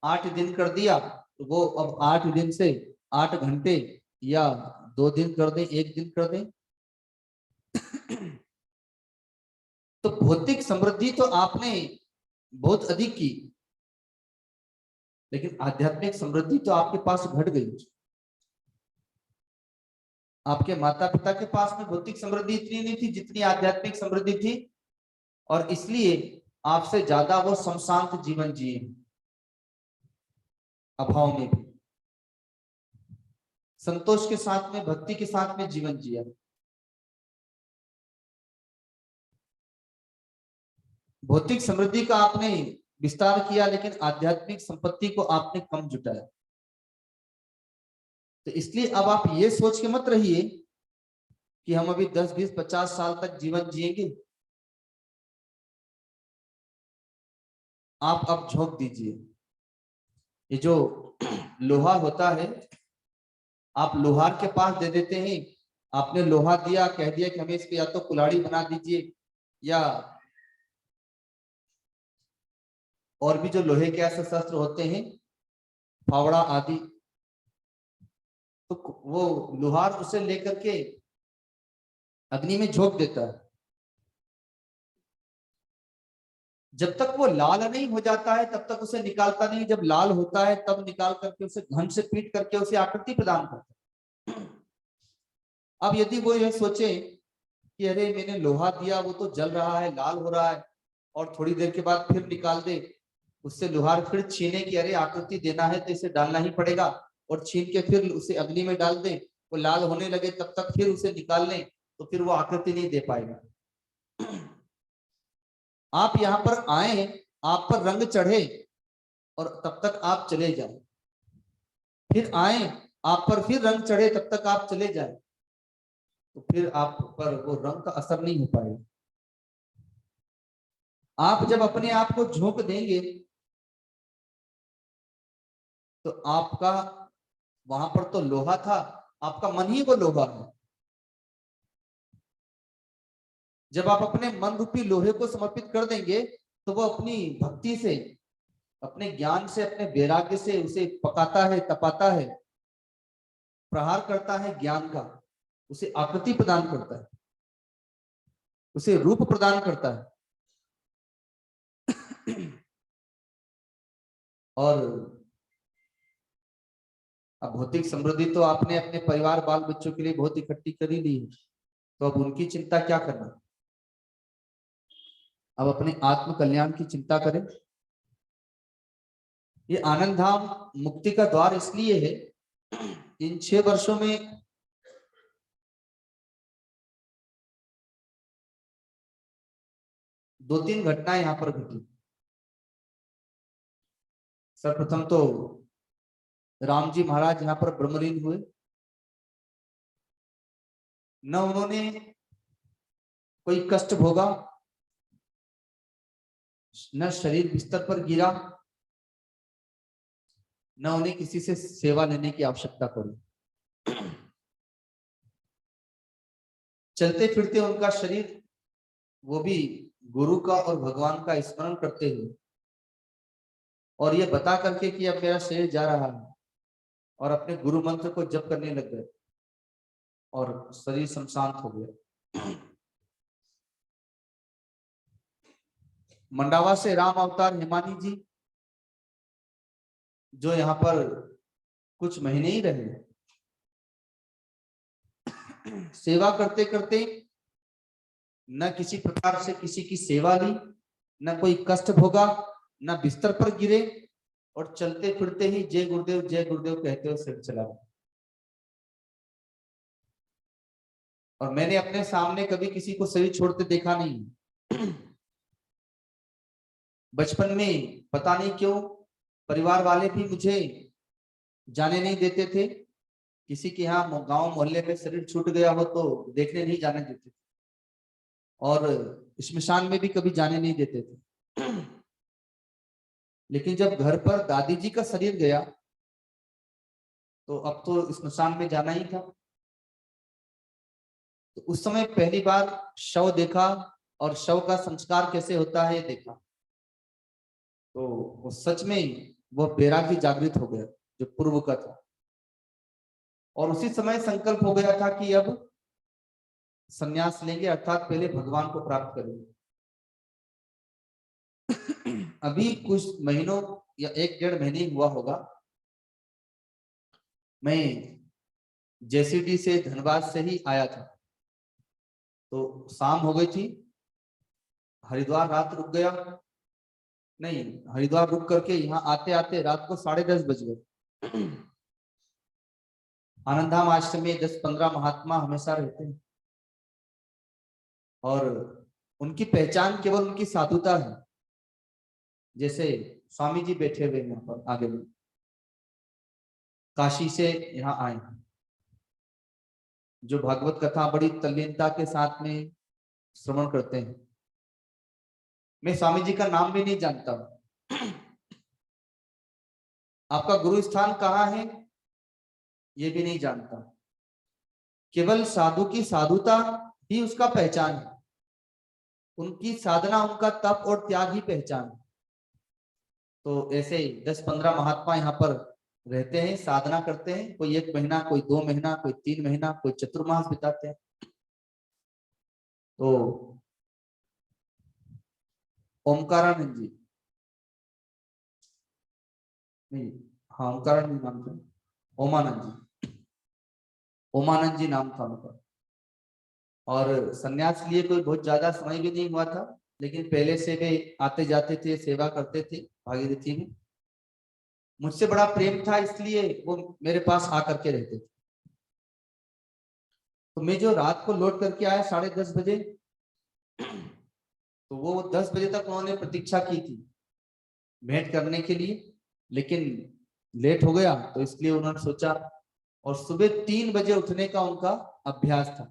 8 दिन कर दिया, तो वो अब 8 दिन से 8 घंटे या 2 दिन कर दें, 1 दिन कर दें। तो भौतिक समृद्धि तो आपने बहुत अधिक की, लेकिन आध्यात्मिक समृद्धि तो आपके पास घट गई। आपके माता पिता के पास में भौतिक समृद्धि इतनी नहीं थी जितनी आध्यात्मिक समृद्धि थी, और इसलिए आपसे ज्यादा वो संशांत जीवन जिए, अभाव में भी संतोष के साथ में, भक्ति के साथ में जीवन जिया। भौतिक समृद्धि का आपने विस्तार किया, लेकिन आध्यात्मिक संपत्ति को आपने कम जुटाया। तो इसलिए अब आप ये सोच के मत रहिए कि हम अभी 10, 20, 50 साल तक जीवन जिएंगे। आप अब झोंक दीजिए। ये जो लोहा होता है, आप लोहार के पास दे देते हैं, आपने लोहा दिया, कह दिया कि हमें इस पे या तो कुल्हाड़ी बना दीजिए, या और भी जो लोहे के ऐसे शस्त्र होते हैं, फावड़ा आदि, तो वो लोहार उसे लेकर के अग्नि में झोंक देता है। जब तक वो लाल नहीं हो जाता है तब तक उसे निकालता नहीं, जब लाल होता है तब निकाल करके उसे घन से पीट करके उसे आकृति प्रदान करता है। अब यदि वो यह सोचे कि अरे मैंने लोहा दिया, वो तो जल रहा है, लाल हो रहा है, और थोड़ी देर के बाद फिर निकाल दे, उससे लोहार फिर छीने की अरे आकृति देना है तो इसे डालना ही पड़ेगा, और छीन के फिर उसे अग्नि में डाल दे, वो लाल होने लगे तब तक फिर उसे निकाल लें, तो फिर वो आकृति नहीं दे पाएगा। आप यहाँ पर आए, आप पर रंग चढ़े, और तब तक आप चले जाए, फिर आए, आप पर फिर रंग चढ़े, तब तक आप चले जाए, तो फिर आप पर वो रंग का असर नहीं हो पाएगा। आप जब अपने आप को झोंक देंगे तो आपका वहां पर तो लोहा था, आपका मन ही वो लोहा है। जब आप अपने मन रूपी लोहे को समर्पित कर देंगे तो वो अपनी भक्ति से, अपने ज्ञान से, अपने वैराग्य से उसे पकाता है, तपाता है, प्रहार करता है ज्ञान का, उसे आकृति प्रदान करता है, उसे रूप प्रदान करता है। और अब भौतिक समृद्धि तो आपने अपने परिवार बाल बच्चों के लिए बहुत इकट्ठी कर ही ली है, तो अब उनकी चिंता क्या करना, अब अपने आत्म कल्याण की चिंता करें। ये आनंद धाम मुक्ति का द्वार इसलिए है, इन 6 वर्षों में दो तीन घटनाएं यहाँ पर घटी। सर्वप्रथम तो राम जी महाराज यहाँ पर ब्रह्मलीन हुए, न उन्होंने कोई कष्ट भोगा, न शरीर बिस्तर पर गिरा, न उन्हें किसी से सेवा लेने की आवश्यकता पड़ी। चलते फिरते उनका शरीर, वो भी गुरु का और भगवान का स्मरण करते हुए, और ये बता करके कि अब मेरा शरीर जा रहा है, और अपने गुरु मंत्र को जप करने लग गए, और शरीर शमशांत हो गया। मंडावा से राम अवतार हिमानी जी, जो यहाँ पर कुछ महीने ही रहे, सेवा करते करते न किसी प्रकार से किसी की सेवा ली, न कोई कष्ट भोगा, न बिस्तर पर गिरे, और चलते फिरते ही जय गुरुदेव जय गुरुदेव कहते हुए सिर चला गया। और मैंने अपने सामने कभी किसी को शरीर छोड़ते देखा नहीं। बचपन में पता नहीं क्यों परिवार वाले भी मुझे जाने नहीं देते थे, किसी के यहाँ गांव मोहल्ले में शरीर छूट गया हो तो देखने नहीं जाने देते थे, और श्मशान में भी कभी जाने नहीं देते थे। लेकिन जब घर पर दादी जी का शरीर गया तो अब तो श्मशान में जाना ही था। तो उस समय पहली बार शव देखा, और शव का संस्कार कैसे होता है ये देखा, तो वो सच में वो वैराग्य जागृत हो गया जो पूर्व का था। और उसी समय संकल्प हो गया था कि अब संन्यास लेंगे, अर्थात पहले भगवान को प्राप्त करेंगे। अभी कुछ महीनों या 1-1.5 महीने हुआ होगा, मैं जेसीडी से धनबाद से ही आया था। तो शाम हो गई थी, हरिद्वार रात रुक गया, नहीं हरिद्वार रुक करके यहाँ आते आते रात को 10:30 बज गए। आनंदधाम आश्रम में 10-15 महात्मा हमेशा रहते हैं और उनकी पहचान केवल उनकी साधुता है। जैसे स्वामी जी बैठे हुए यहाँ पर आगे में, काशी से यहाँ आए हैं, जो भागवत कथा बड़ी तल्लीनता के साथ में श्रवण करते हैं। मैं स्वामी जी का नाम भी नहीं जानता। आपका गुरु स्थान कहाँ है ये भी नहीं जानता। केवल साधु की साधुता ही उसका पहचान है, उनकी साधना, उनका तप और त्याग ही पहचान है। तो ऐसे 10-15 महात्मा यहाँ पर रहते हैं, साधना करते हैं। कोई 1 महीना, कोई 2 महीना, कोई 3 महीना, कोई चतुर्मास बिताते हैं। तो ओमकारानंद जी, नहीं हाँ ओमकारानंद नाम था, ओमानंद जी, ओमानंद जी नाम था उनका। और सन्यास लिए कोई बहुत ज्यादा समय भी नहीं हुआ था, लेकिन पहले से वे आते जाते थे, सेवा करते थे भागीरथी में। मुझसे बड़ा प्रेम था, इसलिए वो मेरे पास आकर के रहते थे। तो मैं जो रात को लौट करके आया 10:30 बजे, तो वो 10 बजे तक उन्होंने प्रतीक्षा की थी भेंट करने के लिए, लेकिन लेट हो गया तो इसलिए उन्होंने सोचा, और सुबह 3 बजे उठने का उनका अभ्यास था,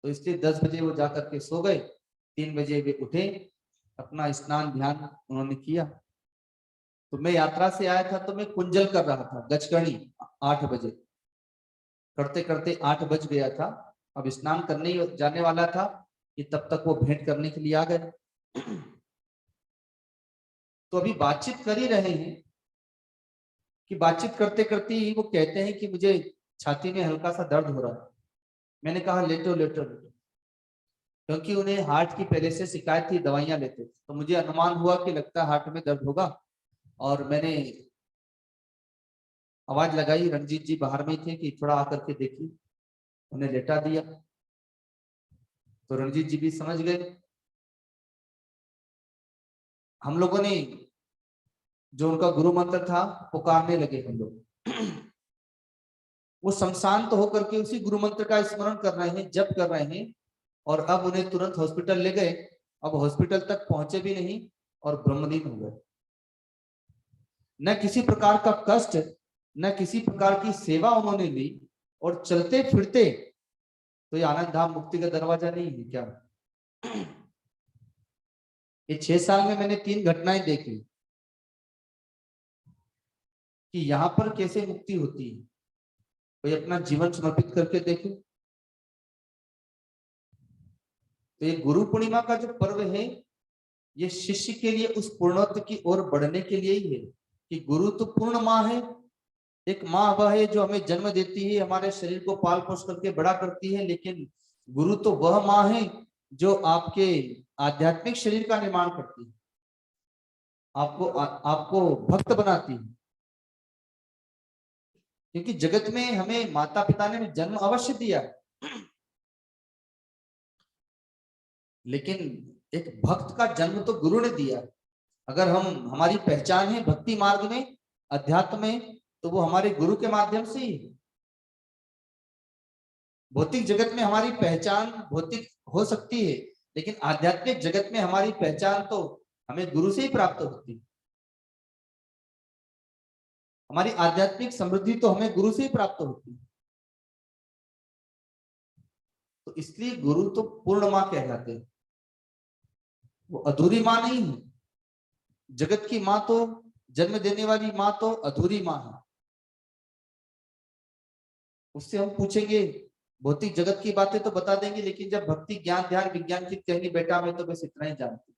तो इसलिए 10 बजे वो जाकर के सो गए। 3 बजे वे उठे, अपना स्नान ध्यान उन्होंने किया। तो मैं यात्रा से आया था, तो मैं कुंजल कर रहा था गजकर्णी 8 बजे, करते करते 8 बज गया था। अब स्नान करने जाने वाला था कि तब तक वो भेंट करने के लिए आ गए। तो अभी बातचीत कर ही रहे हैं कि बातचीत करते करते ही वो कहते हैं कि मुझे छाती में हल्का सा दर्द हो रहा है। मैंने कहा लेटो लेटो लेटो, क्योंकि उन्हें हार्ट की पहले से शिकायत थी, दवाइयां लेते थे, तो मुझे अनुमान हुआ कि लगता है हार्ट में दर्द होगा। और मैंने आवाज लगाई, रणजीत जी बाहर में थे, कि थोड़ा आकर के देखिए। उन्हें लेटा दिया, तो रणजीत जी भी समझ गए। हम लोगों ने जो उनका गुरु मंत्र था पुकारने लगे हम लोग। वो शमशान तो होकर के उसी गुरु मंत्र का स्मरण कर रहे हैं, जप कर रहे हैं। और अब उन्हें तुरंत हॉस्पिटल ले गए। अब हॉस्पिटल तक पहुंचे भी नहीं और ब्रह्मलीन हो गए। न किसी प्रकार का कष्ट, न किसी प्रकार की सेवा उन्होंने ली, और चलते फिरते। तो ये आनंद धाम मुक्ति का दरवाजा नहीं है क्या? ये 6 साल में मैंने 3 घटनाएं देखी कि यहाँ पर कैसे मुक्ति होती है। कोई अपना जीवन समर्पित करके देखे। तो ये गुरु पूर्णिमा का जो पर्व है, ये शिष्य के लिए उस पूर्णत्व की ओर बढ़ने के लिए ही है। कि गुरु तो पूर्ण माँ है, एक माँ वह है जो हमें जन्म देती है, हमारे शरीर को पाल पोष करके बड़ा करती है, लेकिन गुरु तो वह माँ है जो आपके आध्यात्मिक शरीर का निर्माण करती है, आपको भक्त बनाती है। क्योंकि जगत में हमें माता पिता ने जन्म अवश्य दिया, लेकिन एक भक्त का जन्म तो गुरु ने दिया। अगर हमारी पहचान है भक्ति मार्ग में, अध्यात्म में, तो वो हमारे गुरु के माध्यम से ही। भौतिक जगत में हमारी पहचान भौतिक हो सकती है, लेकिन आध्यात्मिक जगत में हमारी पहचान तो हमें गुरु से ही प्राप्त होती है। हमारी आध्यात्मिक समृद्धि तो हमें गुरु से ही प्राप्त होती है। तो इसलिए गुरु तो पूर्ण माँ कहलाते हैं, वो अधूरी माँ नहीं है। जगत की माँ तो, जन्म देने वाली माँ तो अधूरी माँ है। उससे हम पूछेंगे भौतिक जगत की बातें तो बता देंगे, लेकिन जब भक्ति ज्ञान ध्यान विज्ञान की कहेंगे बेटा मैं तो बस इतना ही जानती,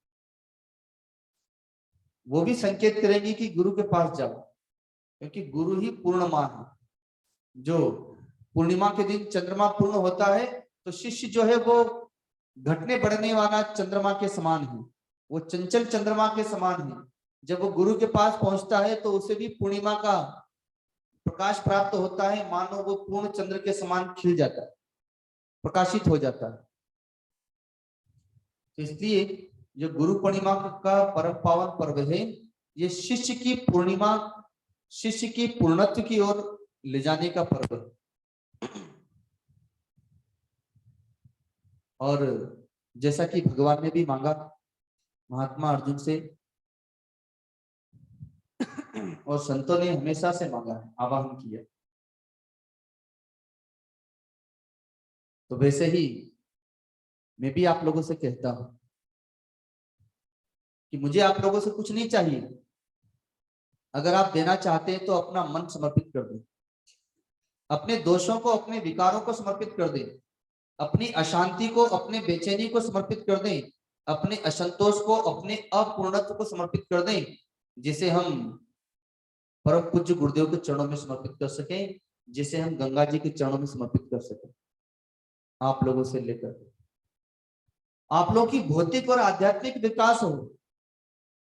वो भी संकेत करेंगे कि गुरु के पास जाओ, क्योंकि गुरु ही पूर्ण माँ है। जो पूर्णिमा के दिन चंद्रमा पूर्ण होता है, तो शिष्य जो है वो घटने बढ़ने वाला चंद्रमा के समान है, वो चंचल चंद्रमा के समान है। जब वो गुरु के पास पहुंचता है तो उसे भी पूर्णिमा का प्रकाश प्राप्त होता है, मानो वो पूर्ण चंद्र के समान खिल जाता है, प्रकाशित हो जाता है। इसलिए जो गुरु पूर्णिमा का परम पावन पर्व है, ये शिष्य की पूर्णिमा, शिष्य की पूर्णत्व की ओर ले जाने का पर्व है। और जैसा कि भगवान ने भी मांगा महात्मा अर्जुन से, और संतों ने हमेशा से मांगा है, आवाहन किया, तो वैसे ही मैं भी आप लोगों से कहता हूं कि मुझे आप लोगों से कुछ नहीं चाहिए। अगर आप देना चाहते हैं तो अपना मन समर्पित कर दें, अपने दोषों को, अपने विकारों को समर्पित कर दें, अपनी अशांति को, अपने बेचैनी को समर्पित कर दें, अपने असंतोष को, अपने अपूर्णत्व को समर्पित कर दें, जिसे हम परम पूज्य गुरुदेव के चरणों में समर्पित कर सकें, जिसे हम गंगा जी के चरणों में समर्पित कर सकें। आप लोगों से लेकर आप लोगों की भौतिक और आध्यात्मिक विकास हो,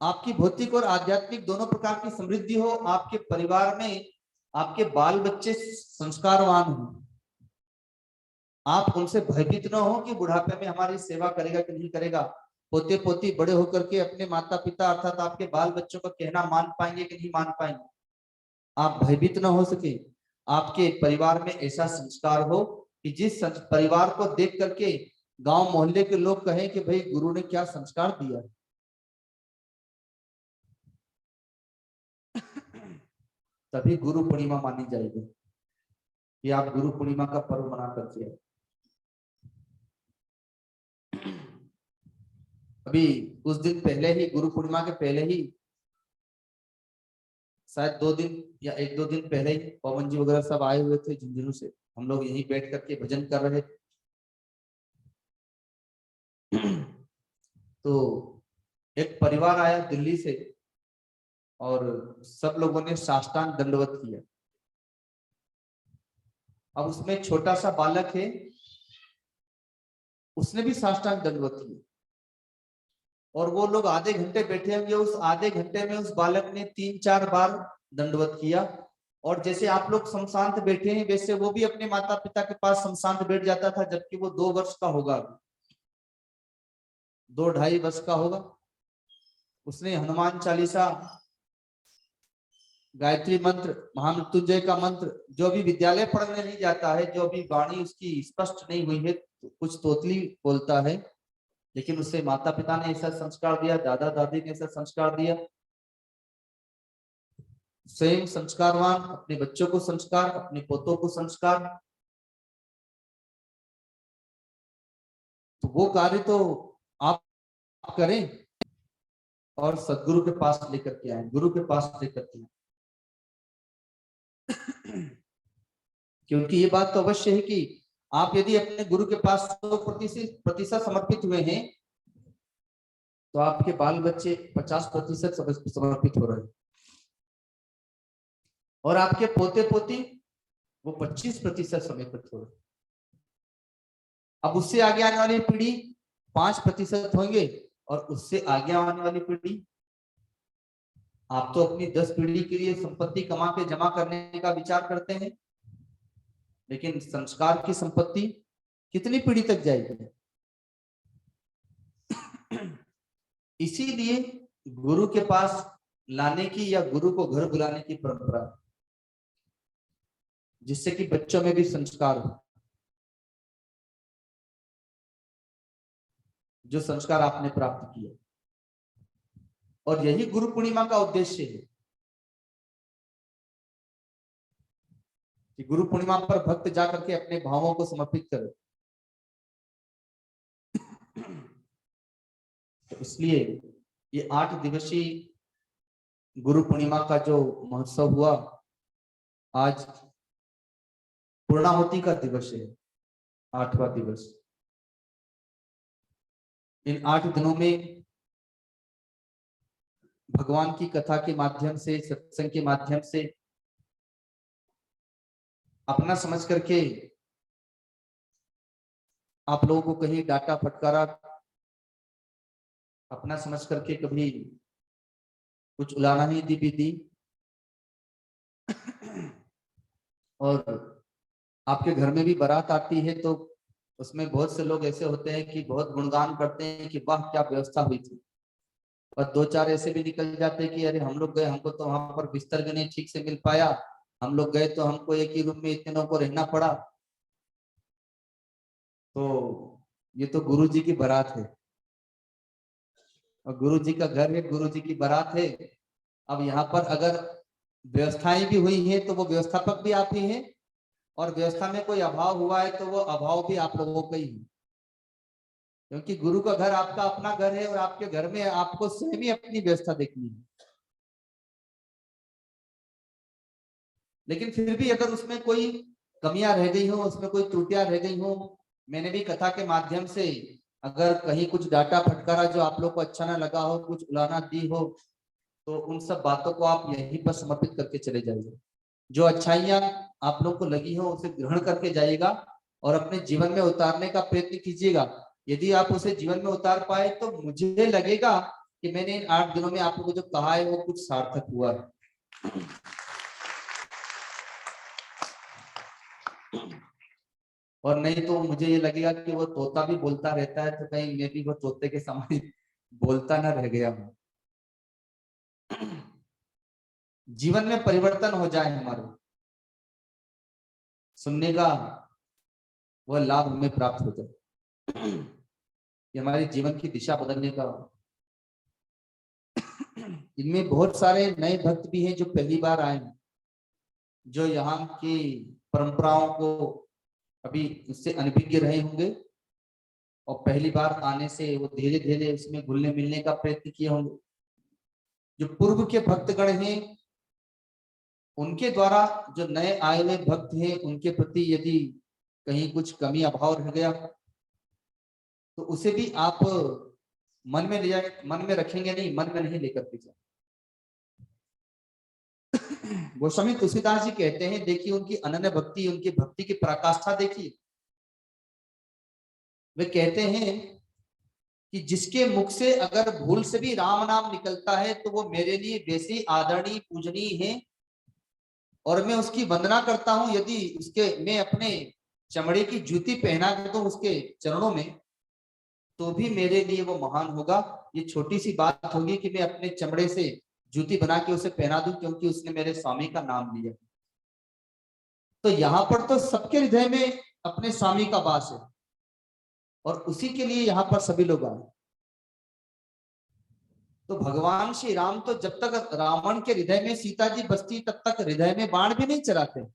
आपकी भौतिक और आध्यात्मिक दोनों प्रकार की समृद्धि हो, आपके परिवार में आपके बाल बच्चे संस्कारवान हो, आप उनसे भयभीत न हो कि बुढ़ापे में हमारी सेवा करेगा कि नहीं करेगा, पोते पोती बड़े होकर के अपने माता पिता अर्थात आपके बाल बच्चों का कहना मान पाएंगे कि नहीं मान पाएंगे, आप भयभीत न हो सके। आपके परिवार में ऐसा संस्कार हो कि जिस परिवार को देख करके गांव मोहल्ले के लोग कहें कि भाई गुरु ने क्या संस्कार दिया। तभी गुरु पूर्णिमा मानी जाएगी कि आप गुरु पूर्णिमा का पर्व मना करते हैं। अभी कुछ दिन पहले ही, गुरु पूर्णिमा के पहले ही, शायद 2 दिन या 1-2 दिन पहले ही पवन जी वगैरह सब आए हुए थे झुंझुनू से, हम लोग यहीं बैठ करके भजन कर रहे थे। तो एक परिवार आया दिल्ली से और सब लोगों ने साष्टांग दंडवत किया। अब उसमें छोटा सा बालक है, उसने भी साष्टांग दंडवत किया, और वो लोग आधे घंटे बैठे होंगे, उस आधे घंटे में उस बालक ने 3-4 बार दंडवत किया। और जैसे आप लोग समशांत बैठे हैं, वैसे वो भी अपने माता पिता के पास समशांत बैठ जाता था, जबकि वो 2 वर्ष का होगा, 2-2.5 वर्ष का होगा। उसने हनुमान चालीसा, गायत्री मंत्र, महामृत्युंजय का मंत्र, जो भी विद्यालय पढ़ने नहीं जाता है, जो भी वाणी उसकी स्पष्ट नहीं हुई है, कुछ तोतली बोलता है, लेकिन उससे माता पिता ने ऐसा संस्कार दिया, दादा दादी ने ऐसा संस्कार दिया, स्वयं संस्कारवान, अपने बच्चों को संस्कार, अपने पोतों को संस्कार। तो वो कार्य तो आप करें और सदगुरु के पास लेकर के आए, गुरु के पास लेकर के आए। क्योंकि ये बात तो अवश्य है कि आप यदि अपने गुरु के पास 100% समर्पित हुए हैं, तो आपके बाल बच्चे 50% समर्पित हो रहे हैं, और आपके पोते पोती वो 25% समर्पित हो रहे हैं। अब उससे आगे आने वाली पीढ़ी 5% होंगे, और उससे आगे आने वाली पीढ़ी, आप तो अपनी 10 पीढ़ी के लिए संपत्ति कमा के जमा करने का विचार करते हैं, लेकिन संस्कार की संपत्ति कितनी पीढ़ी तक जाएगी। इसीलिए गुरु के पास लाने की या गुरु को घर बुलाने की परंपरा, जिससे कि बच्चों में भी संस्कार हो, जो संस्कार आपने प्राप्त किए। और यही गुरु पूर्णिमा का उद्देश्य है कि गुरु पूर्णिमा पर भक्त जाकर के अपने भावों को समर्पित करे। तो इसलिए ये 8 दिवसीय गुरु पूर्णिमा का जो महोत्सव हुआ, आज पूर्णाहुति का दिवस है, 8वां दिवस। इन 8 दिनों में भगवान की कथा के माध्यम से, सत्संग के माध्यम से अपना समझ करके आप लोगों को कहीं डांटा फटकारा, अपना समझ करके कभी कुछ उलाना ही दी भी दी, और आपके घर में भी बारात आती है तो उसमें बहुत से लोग ऐसे होते हैं कि बहुत गुणगान करते हैं कि वाह क्या व्यवस्था हुई थी, और दो चार ऐसे भी निकल जाते हैं कि अरे हम लोग गए, हमको तो वहां पर बिस्तर भी नहीं ठीक से मिल पाया, हम लोग गए तो हमको एक ही रूम में इतने लोगों को रहना पड़ा। तो ये तो गुरु जी की बारात है, और गुरु जी का घर है, गुरु जी की बारात है। अब यहाँ पर अगर व्यवस्थाएं भी हुई है तो वो व्यवस्थापक भी आप ही हैं, और व्यवस्था में कोई अभाव हुआ है तो वो अभाव भी आप लोगों का ही है, क्योंकि गुरु का घर आपका अपना घर है, और आपके घर में आपको स्वयं ही अपनी व्यवस्था देखनी है। लेकिन फिर भी अगर उसमें कोई कमियां रह गई हो, उसमें कोई त्रुटियां रह गई हो, मैंने भी कथा के माध्यम से अगर कहीं कुछ डांटा फटकारा जो आप लोग को अच्छा ना लगा हो, कुछ उलाहना दी हो, तो उन सब बातों को आप यहीं पर समर्पित करके चले जाइए। जो अच्छाइयां आप लोग को लगी हो उसे ग्रहण करके जाइएगा और अपने जीवन में उतारने का प्रयत्न कीजिएगा। यदि आप उसे जीवन में उतार पाए तो मुझे लगेगा कि मैंने इन 8 दिनों में आप लोगों को जो कहा है वो कुछ सार्थक हुआ है। और नहीं तो मुझे ये लगेगा कि वो तोता भी बोलता रहता है, तो कहीं मैं भी वो तोते के समान बोलता ना रह गया हूँ। जीवन में परिवर्तन हो जाए हमारे, सुनने का वह लाभ हमें प्राप्त हो जाए, ये हमारे जीवन की दिशा बदलने का। इनमें बहुत सारे नए भक्त भी हैं जो पहली बार आए, जो यहाँ की परंपराओं को अभी उससे अनभिज्ञ रहे होंगे, और पहली बार आने से वो धीरे धीरे उसमें घुलने मिलने का प्रयत्न किए होंगे। जो पूर्व के भक्तगण हैं उनके द्वारा जो नए आए हुए भक्त हैं उनके प्रति यदि कहीं कुछ कमी अभाव रह गया तो उसे भी आप मन में ले जाए, मन में रखेंगे नहीं, मन में नहीं लेकर के जाए। गोस्वामी तुलसीदास जी कहते हैं, देखिए उनकी अनन्य भक्ति, उनकी भक्ति की पराकाष्ठा देखिए। वे कहते हैं कि जिसके मुख से अगर भूल से भी राम नाम निकलता है तो वो मेरे लिए वैसी आदरणीय पूजनीय है, और मैं उसकी वंदना करता हूं। यदि उसके मैं अपने चमड़े की जूती पहना दूं उसके चरणों में तो भी मेरे लिए वो महान होगा। ये छोटी सी बात होगी कि मैं अपने चमड़े से जूती बना के उसे पहना दूं क्योंकि उसने मेरे स्वामी का नाम लिया। तो यहाँ पर तो सबके हृदय में अपने स्वामी का वास है, और उसी के लिए यहाँ पर सभी लोग आए। तो भगवान श्री राम तो जब तक रावण के हृदय में सीता जी बसती तब तक हृदय में बाण भी नहीं चलाते।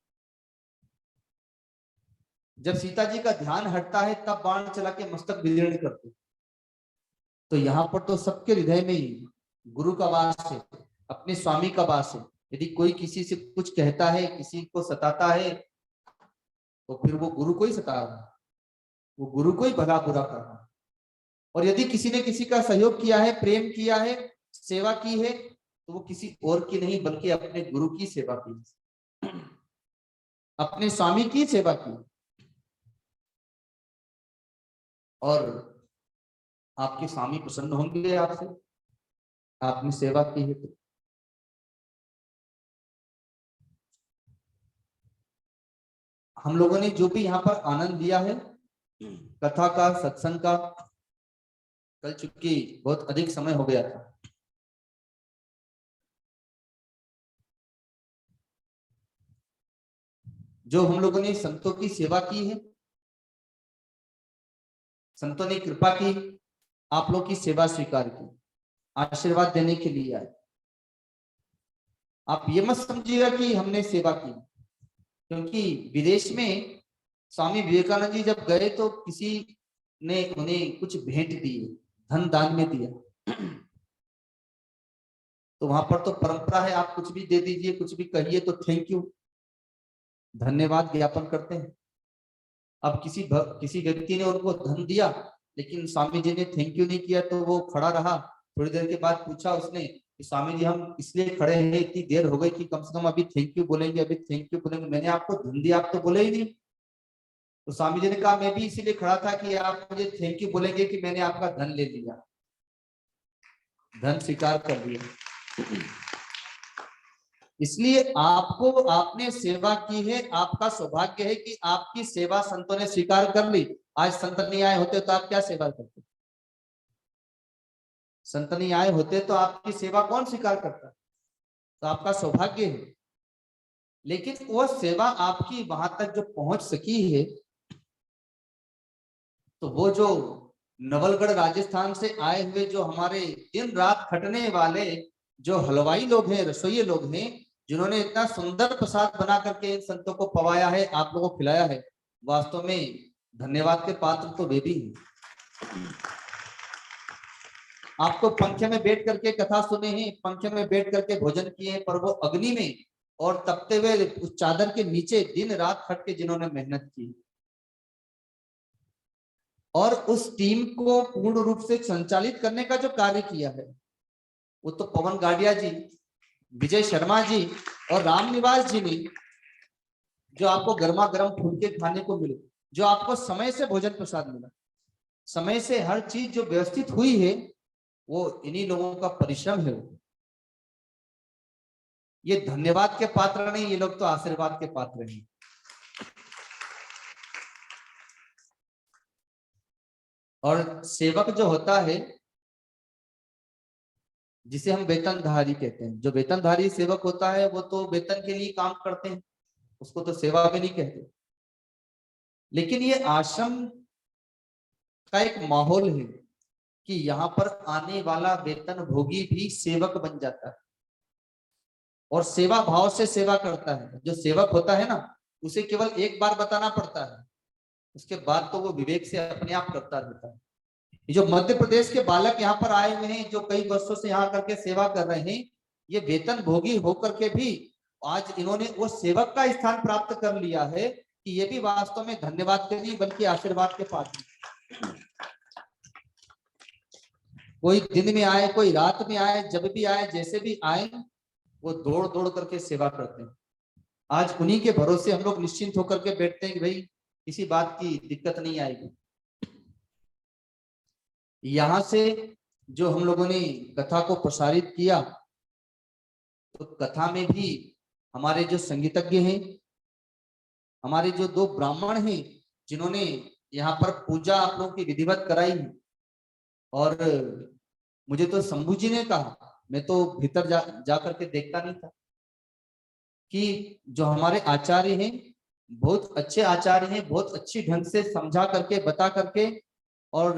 जब सीता जी का ध्यान हटता है तब बाण चला के मस्तक विदीर्ण करते। तो यहाँ पर तो सबके हृदय में ही गुरु का वास है, अपने स्वामी का वास है। यदि कोई किसी से कुछ कहता है, किसी को सताता है, तो फिर वो गुरु को ही सता रहा है, वो गुरु को ही भला बुरा कर रहा है। और यदि किसी ने किसी का सहयोग किया है, प्रेम किया है, सेवा की है, तो वो किसी और की नहीं बल्कि अपने गुरु की सेवा की, अपने स्वामी की सेवा की। और आपके स्वामी प्रसन्न होंगे आपसे, आपने सेवा की है तो। हम लोगों ने जो भी यहाँ पर आनंद लिया है कथा का, सत्संग का, कल चूंकि बहुत अधिक समय हो गया था, जो हम लोगों ने संतों की सेवा की है, संतों ने कृपा की, आप लोग की सेवा स्वीकार की, आशीर्वाद देने के लिए आए। आप ये मत समझिएगा कि हमने सेवा की, क्योंकि विदेश में स्वामी विवेकानंद जी जब गए तो किसी ने उन्हें कुछ भेंट दी, धन दान में दिया। तो वहां पर तो परंपरा है आप कुछ भी दे दीजिए, कुछ भी कहिए तो थैंक यू, धन्यवाद ज्ञापन करते हैं। अब किसी व्यक्ति ने उनको धन दिया लेकिन स्वामी जी ने थैंक यू नहीं किया तो वो खड़ा रहा। थोड़ी देर के बाद पूछा उसने कि स्वामी जी हम इसलिए खड़े हैं, इतनी देर हो गई कि कम से कम अभी थैंक यू बोलेंगे, अभी थैंक यू बोलेंगे, मैंने आपको धन दिया आप तो बोले ही नहीं। तो स्वामी जी ने कहा मैं भी इसीलिए खड़ा था कि आप मुझे थैंक यू बोलेंगे कि मैंने आपका धन ले लिया, धन स्वीकार कर लिया। इसलिए आपको, आपने सेवा की है, आपका सौभाग्य है कि आपकी सेवा संतों ने स्वीकार कर ली। आज संत नहीं आए होते तो आप क्या सेवा करते? संत नहीं आए होते तो आपकी सेवा कौन स्वीकार करता? तो आपका सौभाग्य है। लेकिन वो सेवा आपकी वहां तक जो पहुंच सकी है, तो वो जो नवलगढ़ राजस्थान से आए हुए जो हमारे दिन रात खटने वाले जो हलवाई लोग हैं, रसोई लोग हैं, जिन्होंने इतना सुंदर प्रसाद बना करके इन संतों को पवाया है, आप लोगों को खिलाया है, वास्तव में धन्यवाद के पात्र तो वे भी हैं। आपको पंखे में बैठ करके कथा सुने हैं, पंखे में बैठ करके भोजन किए, पर वो अग्नि में और तपते हुए उस चादर के नीचे दिन रात खट के जिन्होंने मेहनत की और उस टीम को पूर्ण रूप से संचालित करने का जो कार्य किया है, वो तो पवन गाडिया जी, विजय शर्मा जी और रामनिवास जी ने, जो आपको गर्मा गर्म फुलके खाने को मिले, जो आपको समय से भोजन प्रसाद मिला, समय से हर चीज जो व्यवस्थित हुई है, वो इन्हीं लोगों का परिश्रम है। ये धन्यवाद के पात्र नहीं, ये लोग तो आशीर्वाद के पात्र हैं। और सेवक जो होता है, जिसे हम वेतनधारी कहते हैं, जो वेतनधारी सेवक होता है वो तो वेतन के लिए काम करते हैं, उसको तो सेवा भी नहीं कहते। लेकिन ये आश्रम का एक माहौल है कि यहाँ पर आने वाला वेतन भोगी भी सेवक बन जाता है और सेवा भाव से सेवा करता है। जो सेवक होता है ना, उसे केवल एक बार बताना पड़ता है, उसके बाद तो वो विवेक से अपने आप करता रहता है। जो मध्य प्रदेश के बालक यहाँ पर आए हुए हैं, जो कई वर्षों से यहाँ करके सेवा कर रहे हैं, ये वेतन भोगी होकर के भी आज इन्होंने वो सेवक का स्थान प्राप्त कर लिया है कि ये भी वास्तव में धन्यवाद के लिए बल्कि आशीर्वाद के पात्र। कोई दिन में आए, कोई रात में आए, जब भी आए, जैसे भी आए, वो दौड़ दौड़ करके सेवा करते हैं। आज उन्हीं के भरोसे हम लोग निश्चिंत होकर के बैठते हैं कि भाई किसी बात की दिक्कत नहीं आएगी। यहां से जो हम लोगों ने कथा को प्रसारित किया, तो कथा में भी हमारे जो संगीतज्ञ हैं, हमारे जो दो ब्राह्मण हैं, जिन्होंने यहाँ पर पूजा आप लोगों की विधिवत कराई, और मुझे तो शंभू जी ने कहा, मैं तो भीतर जा करके देखता नहीं था, कि जो हमारे आचार्य हैं बहुत अच्छे आचार्य हैं, बहुत अच्छी ढंग से समझा करके बता करके और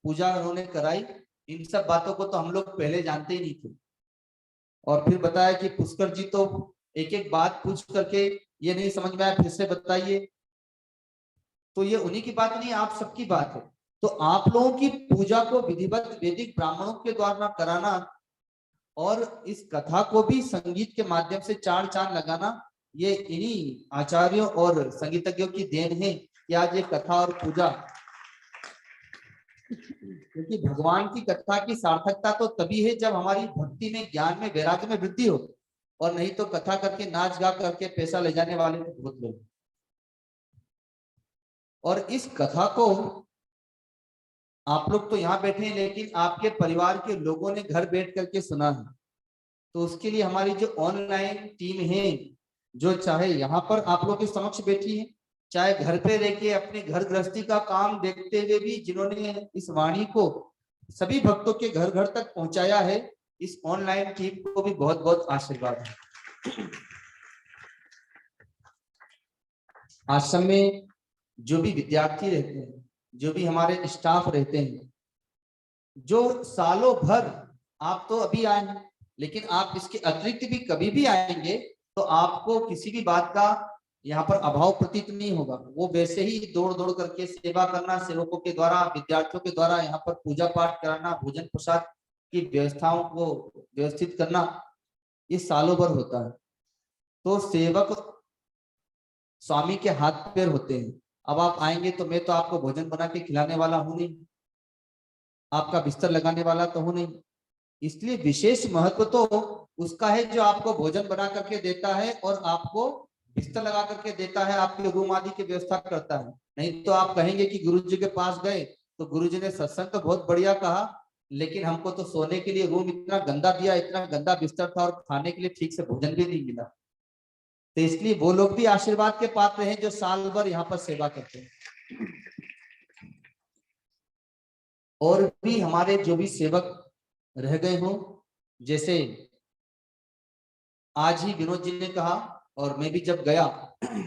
पूजा उन्होंने कराई। इन सब बातों को तो हम लोग पहले जानते ही नहीं थे। और फिर बताया कि पुष्कर जी तो एक एक बात पूछ करके ये नहीं समझ में आया फिर से बताइए, तो ये उन्हीं की बात नहीं, आप सबकी बात है। तो आप लोगों की पूजा को विधिवत वैदिक ब्राह्मणों के द्वारा कराना और इस कथा को भी संगीत के माध्यम से चार चांद लगाना, ये इन्हीं आचार्यों और संगीतज्ञों की देन है कि आज ये कथा और पूजा, क्योंकि भगवान की कथा की सार्थकता तो तभी है जब हमारी भक्ति में, ज्ञान में, वैराग्य में वृद्धि हो, और नहीं तो कथा करके नाच गा करके पैसा ले जाने वाले तो बहुत लोग। और इस कथा को आप लोग तो यहाँ बैठे हैं, लेकिन आपके परिवार के लोगों ने घर बैठ करके सुना है, तो उसके लिए हमारी जो ऑनलाइन टीम है, जो चाहे यहाँ पर आप लोग के समक्ष बैठी है, चाहे घर पे रह के अपने घर गृहस्थी का काम देखते हुए भी जिन्होंने इस वाणी को सभी भक्तों के घर घर तक पहुंचाया है, इस ऑनलाइन टीम को भी बहुत बहुत आशीर्वाद है। आश्रम में जो भी विद्यार्थी रहते हैं, जो भी हमारे स्टाफ रहते हैं, जो सालों भर, आप तो अभी आए हैं, लेकिन आप इसके अतिरिक्त भी कभी भी आएंगे तो आपको किसी भी बात का यहाँ पर अभाव प्रतीत नहीं होगा। वो वैसे ही दौड़ दौड़ करके सेवा करना, सेवकों के द्वारा, विद्यार्थियों के द्वारा यहाँ पर पूजा पाठ कराना, भोजन प्रसाद की व्यवस्थाओं को व्यवस्थित करना, ये सालों भर होता है। तो सेवक स्वामी के हाथ पैर होते हैं। अब आप आएंगे तो मैं तो आपको भोजन बना के खिलाने वाला हूं नहीं, आपका बिस्तर लगाने वाला तो हूं नहीं, इसलिए विशेष महत्व तो उसका है जो आपको भोजन बना करके देता है और आपको बिस्तर लगा करके देता है, आपके रूम आदि की व्यवस्था करता है। नहीं तो आप कहेंगे कि गुरु जी के पास गए तो गुरु जी ने सत्संग तो बहुत बढ़िया कहा, लेकिन हमको तो सोने के लिए रूम इतना गंदा दिया, इतना गंदा बिस्तर था, और खाने के लिए ठीक से भोजन भी नहीं मिला। तो इसलिए वो लोग भी आशीर्वाद के पात्र हैं जो साल भर यहाँ पर सेवा करते हैं। और भी हमारे जो भी सेवक रह गए हों, जैसे आज ही विनोद जी ने कहा, और मैं भी जब गया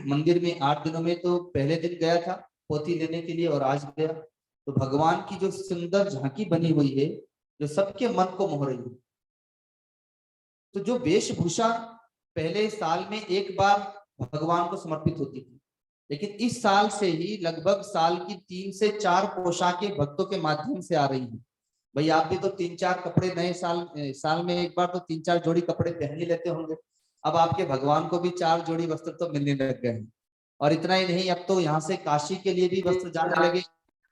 मंदिर में 8 दिनों में, तो पहले दिन गया था पोथी लेने के लिए और आज गया, तो भगवान की जो सुंदर झांकी बनी हुई है जो सबके मन को मोह रही है। तो जो वेशभूषा पहले साल में एक बार भगवान को समर्पित होती थी, लेकिन इस साल से ही लगभग साल की 3 से 4 पोशाकें भक्तों के माध्यम से आ रही हैं। भाई आप भी तो 3-4 कपड़े नए साल में एक बार तो 3-4 जोड़ी कपड़े पहन ही लेते होंगे। अब आपके भगवान को भी 4 जोड़ी वस्त्र तो मिलने लग गए हैं। और इतना ही नहीं, अब तो यहाँ से काशी के लिए भी वस्त्र जाने लगे।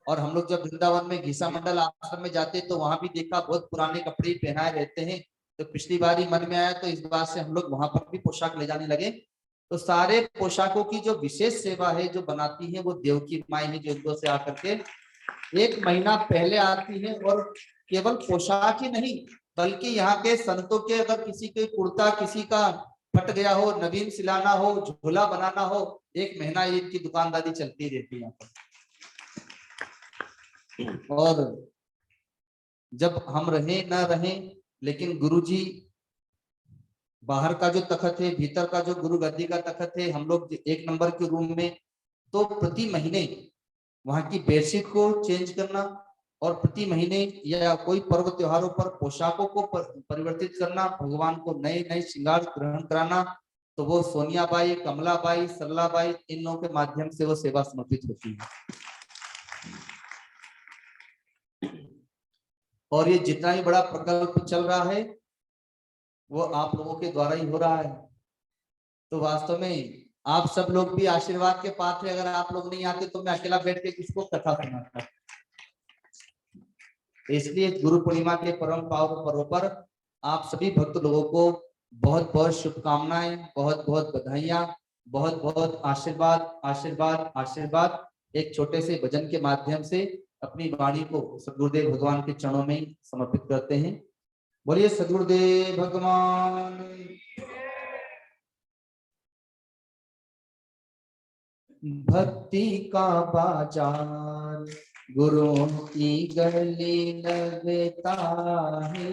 और हम लोग जब वृंदावन में घीसा मंडल आश्रम में जाते तो वहां भी देखा बहुत पुराने कपड़े पहनाए रहते हैं। तो पिछली बार ही मन में आया, तो इस बार से हम लोग वहां पर भी पोशाक ले जाने लगे। तो सारे पोशाकों की जो विशेष सेवा है जो बनाती है वो देवकी माई है, जो इंदौर से आकर के 1 महीना पहले आती है। और केवल पोशाक ही नहीं, बल्कि यहाँ के संतों के अगर किसी के कुर्ता किसी का फट गया हो, नवीन सिलाना हो, झोला बनाना हो, 1 महीना इनकी दुकानदारी चलती रहती है यहाँ पर। और जब हम रहे न रहे, लेकिन गुरुजी बाहर का जो तखत है, भीतर का जो गुरु गद्दी का तखत है, हम लोग 1 नंबर के रूम में, तो प्रति महीने वहां की बेडशीट को चेंज करना, और प्रति महीने या कोई पर्व त्योहारों पर पोशाकों को परिवर्तित करना, भगवान को नए नए श्रृंगार ग्रहण कराना, तो वो सोनियाबाई, कमलाबाई, सरलाबाई, इन लोगों के माध्यम से वो सेवा समर्पित होती है। और ये जितना ही बड़ा प्रकल्प चल रहा है वो आप लोगों के द्वारा ही हो रहा है। तो वास्तव में आप सब लोग भी आशीर्वाद के पात्र हैं। अगर आप लोग नहीं आते तो मैं अकेला बैठ के किसको कथा सुनाता। इसलिए गुरु पूर्णिमा के परम पावन पर्व पर आप सभी भक्त लोगों को बहुत बहुत शुभकामनाएं, बहुत बहुत बधाइयां, बहुत बहुत आशीर्वाद आशीर्वाद आशीर्वाद। एक छोटे से भजन के माध्यम से अपनी वाणी को सद्गुरुदेव भगवान के चरणों में समर्पित करते हैं। बोलिए सद्गुरुदेव भगवान। भक्ति का बाजार गुरुओं की गली लगता है,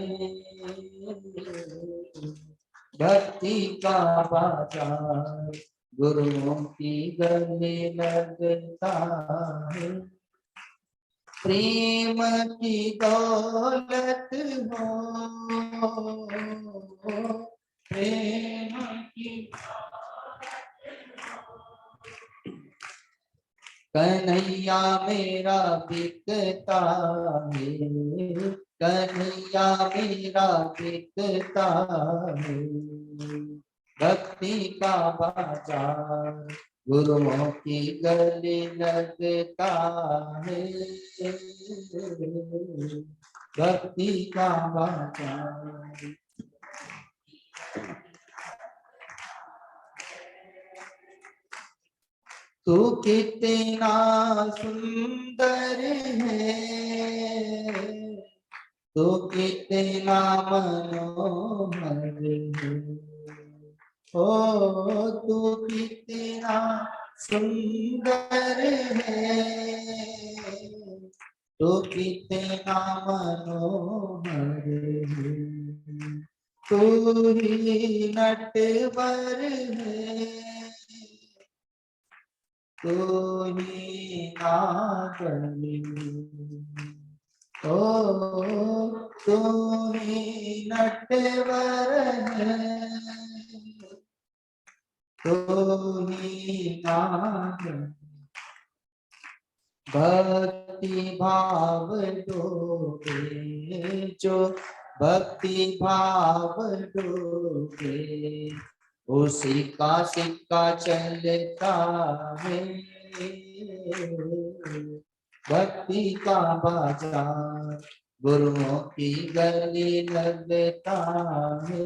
भक्ति का बाजार गुरुओं की गली लगता है। प्रेम की दौलत हो, प्रेम की कन्हैया मेरा बिकता है, कन्हैया मेरा बिकता है। भक्ति का बाजार गुरुओं की गली लगता है, भक्ति का बाजार। तू कितना सुंदर है, तू कितना मनोहर है, ओ तू कितना सुंदर है, तू कितना मनोहर है। तू ही नटवर है, तू ही नागनी, ओ तू ही नटवर है, तू ही नागनी। भक्ति भाव डूबे जो भक्ति भाव डूबे, उसी का सिक्का चलता है। भक्ति का बाजार गुरुओं की गली लगता है,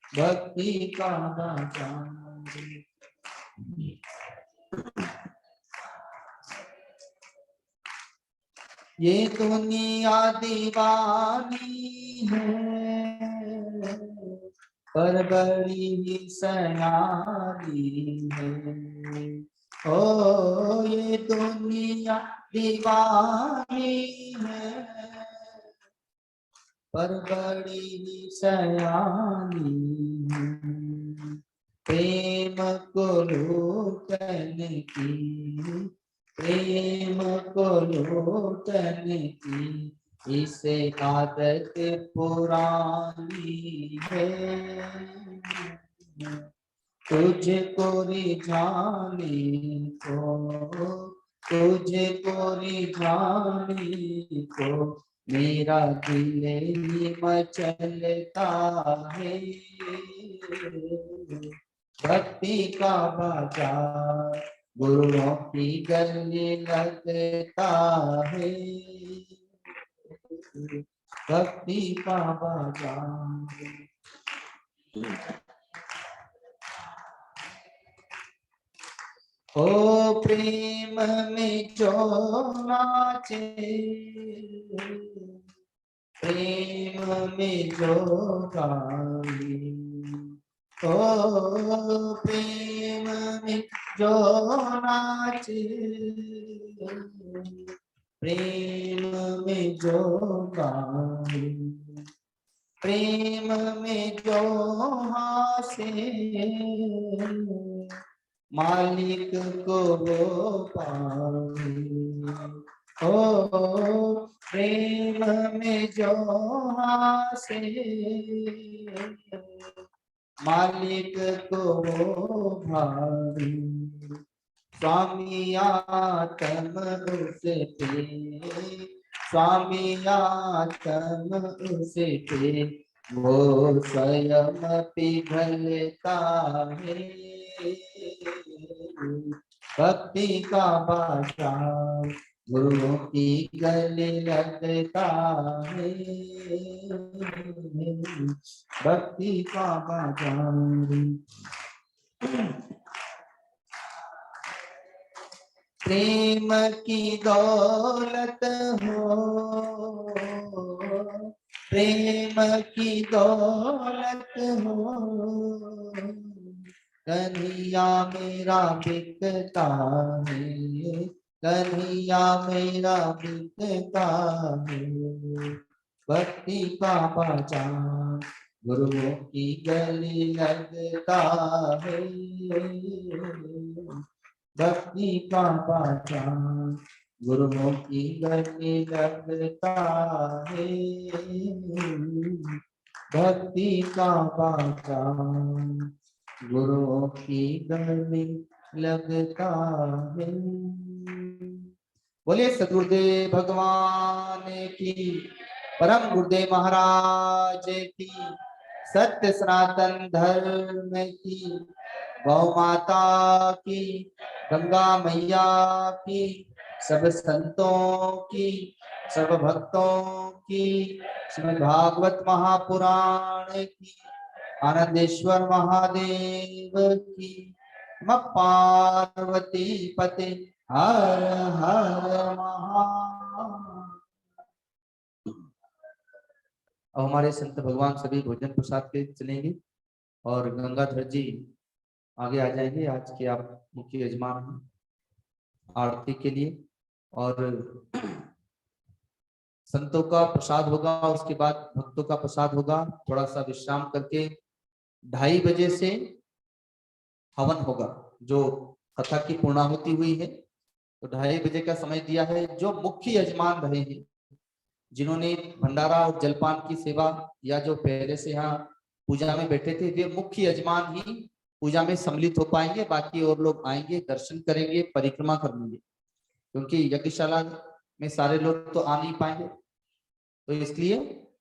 भक्ति का बाजार। ये दुनिया दीवानी है पर बड़ी ही सयानी है। ओ ये दुनिया दीवानी है पर बड़ी ही सयानी है। प्रेम को लूटने की, प्रेम को लूटने की इसे आदत पुरानी है। तुझको रिझाने को, तुझको रिझाने को मेरा दिल ही मचलता है। भक्ति का बाजार गुरुओं की गली लगता है। भक्ति का बाजार। ओ प्रेम में जो नाचे, प्रेम में जो गाए, ओ प्रेम में जो नाचे, प्रेम में जो गाए, प्रेम में जो हासे मालिक को वो पाए। ओ प्रेम में जो हासे मालिक को वो भावे। स्वामी आत्म उस पे, स्वामी आत्म उस पे वो स्वयं पिघलता है। भक्ति का बाजार गुरुओं की गले लगता है। भक्ति का बाजार। प्रेम की दौलत हो, प्रेम की दौलत हो, कन्हैया मेरा बिकता है, कन्हैया मेरा बिकता है। भक्ति का बाजार गुरुओं की गली लगता है। भक्ति का बाजार गुरुओं की गली लगता है। भक्ति का बाजार गुरुओं की गली लगता है। बोले सदगुरुदेव भगवान की, परम गुरुदेव महाराज की, सत्य सनातन धर्म की, गौ माता की, गंगा मैया की, सब संतों की, सब भक्तों की, श्रीमद् भागवत महापुराण की, आनंदेश्वर महादेव की। नमः पार्वती पते हर हर महादेव। अब हमारे संत भगवान सभी भोजन प्रसाद के चलेंगे और गंगाधर जी आगे आ जाएंगे। आज के आप मुख्य यजमान हैं आरती के लिए। और संतों का प्रसाद होगा, उसके बाद भक्तों का प्रसाद होगा। थोड़ा सा विश्राम करके 2:30 बजे से हवन होगा। जो कथा की पूर्णाहुति हुई है तो 2:30 बजे का समय दिया है। जो मुख्य यजमान रहे हैं, जिन्होंने भंडारा और जलपान की सेवा या जो पहले से यहाँ पूजा में बैठे थे, वे मुख्य यजमान ही पूजा में सम्मिलित हो पाएंगे। बाकी और लोग आएंगे, दर्शन करेंगे, परिक्रमा कर लेंगे, क्योंकि यज्ञशाला में सारे लोग तो आ नहीं पाएंगे। तो इसलिए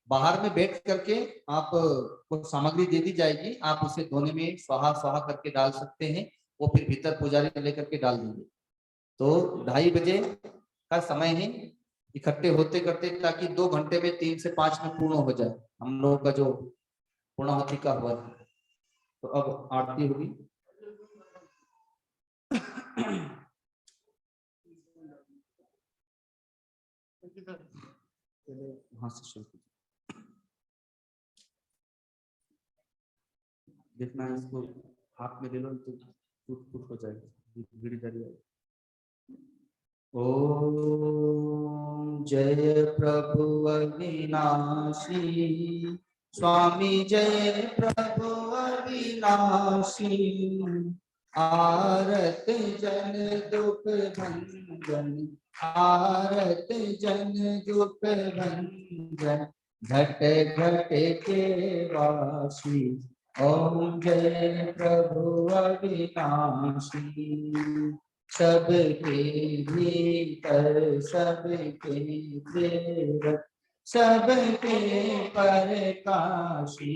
बाहर में बैठ करके आप को सामग्री दे दी जाएगी, आप उसे धोने में स्वाहा स्वाहा करके डाल सकते हैं। वो फिर भीतर पुजारी लेकर के डाल देंगे। तो 2:30 बजे का समय है इकट्ठे होते करते, ताकि 2 घंटे में 3 से 5 में पूर्ण हो जाए हम लोगों का जो पूर्णाहुति का हुआ है। तो अब आरती होगी। वहां से शुरू देखना, इसको हाथ में ले लो तो फुट फुट हो जाएगी, गिर जाएगी। ओम जय प्रभु अविनाशी, स्वामी जय प्रभु अविनाशी, आरत जन दुख भंजन, आरत जन दुख भंजन, घट घट के वासी। ओम जय प्रभु अविनाशी, सबके भीतर सबके देव, सबके परकाशी,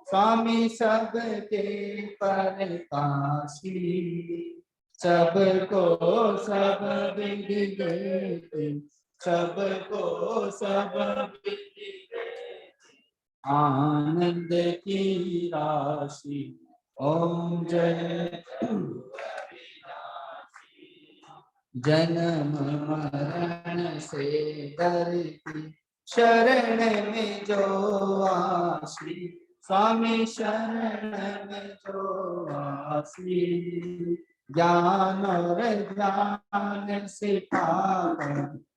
स्वामी सबके परकाशी, सबको सब विधि देते, सबको सब विधि देते, आनंद की राशि। ओम जय जन्म मरण से डरती, शरण में जो आसी, स्वामी शरण में जो आसी, ज्ञान और ज्ञान सिखाकर,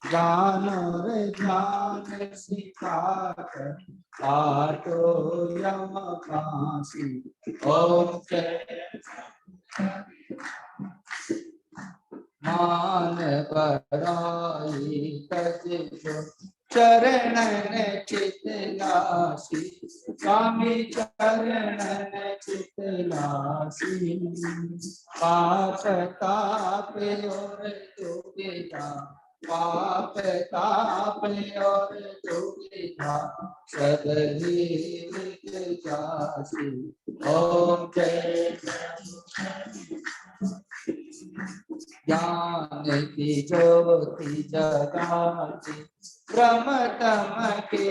ज्ञान और ज्ञान सिखाकर, आटो यम काशी। ओम मान बराई तज जो, चरणन चित लासी, स्वामी चरणन चित लासी, पाप ताप और दुविधा, पाप ताप और दुविधा, सब ही मिट जासी। ओम जय ज्ञान की ज्योति जगाती, भ्रम तम के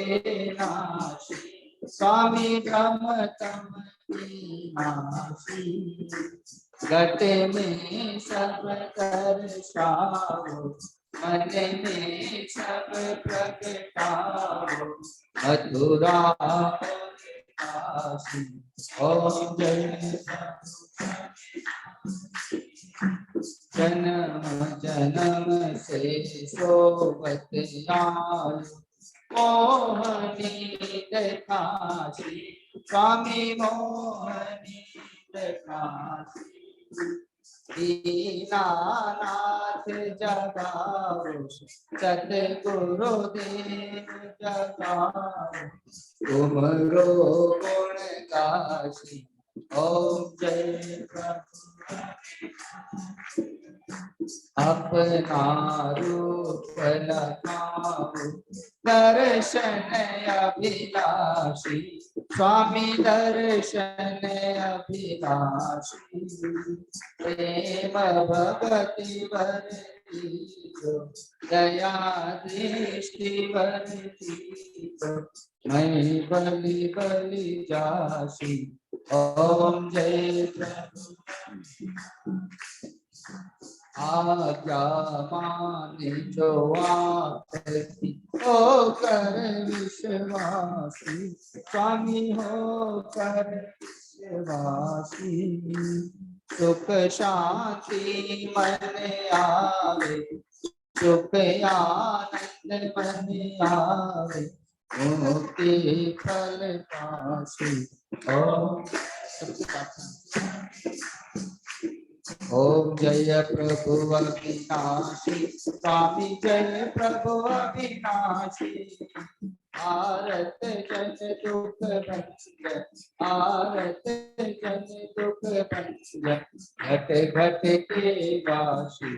नाशी, स्वामी भ्रम तम के नाशी, घट में सब दर्शाओ, मन में सब प्रगटाओ, मथुरा काशी। ओम जय जन्म जन्म से सोवत आयो, मोहनी काशी, स्वामी मोहनी काशी, दीनानाथ जगाओ, सतगुरु देव जगाओ, तुमरो गुण काशी। ओम जय अपना रूप लगाओ, दर्शन अभिलाषी, स्वामी दर्शन अभिलाषी, प्रेम भगति भरती जो, दया दृष्टि भरती जो, मैं बलि बलि जासी। ओम जय प्रभु आज्ञा माने जो आपकी, हो कर विश्वासी, स्वामी हो कर विश्वासी, सुख शांति मन आवे, सुख आनंद मन आवे, मुक्ति फल पासी। ओम जय प्रभु अविनाशी, स्वामी जय प्रभु अविनाशी, आरत जन दुख भंजन, आरत जन दुख भंजन, घट घट के वासी।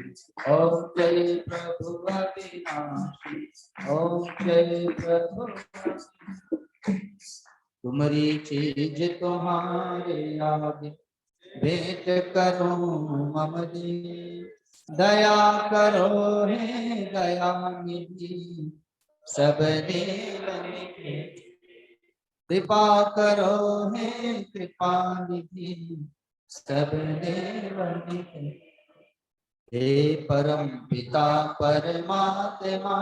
ओम जय प्रभु अविनाशी, ओम जय प्रभु। तुम्हारी चीज तुम्हारे आगे, भेंट करो मम दे, दया करो हे दया निधि, सबने बने, कृपा करो हे कृपा निधि, सबने बने। हे परम पिता परमात्मा,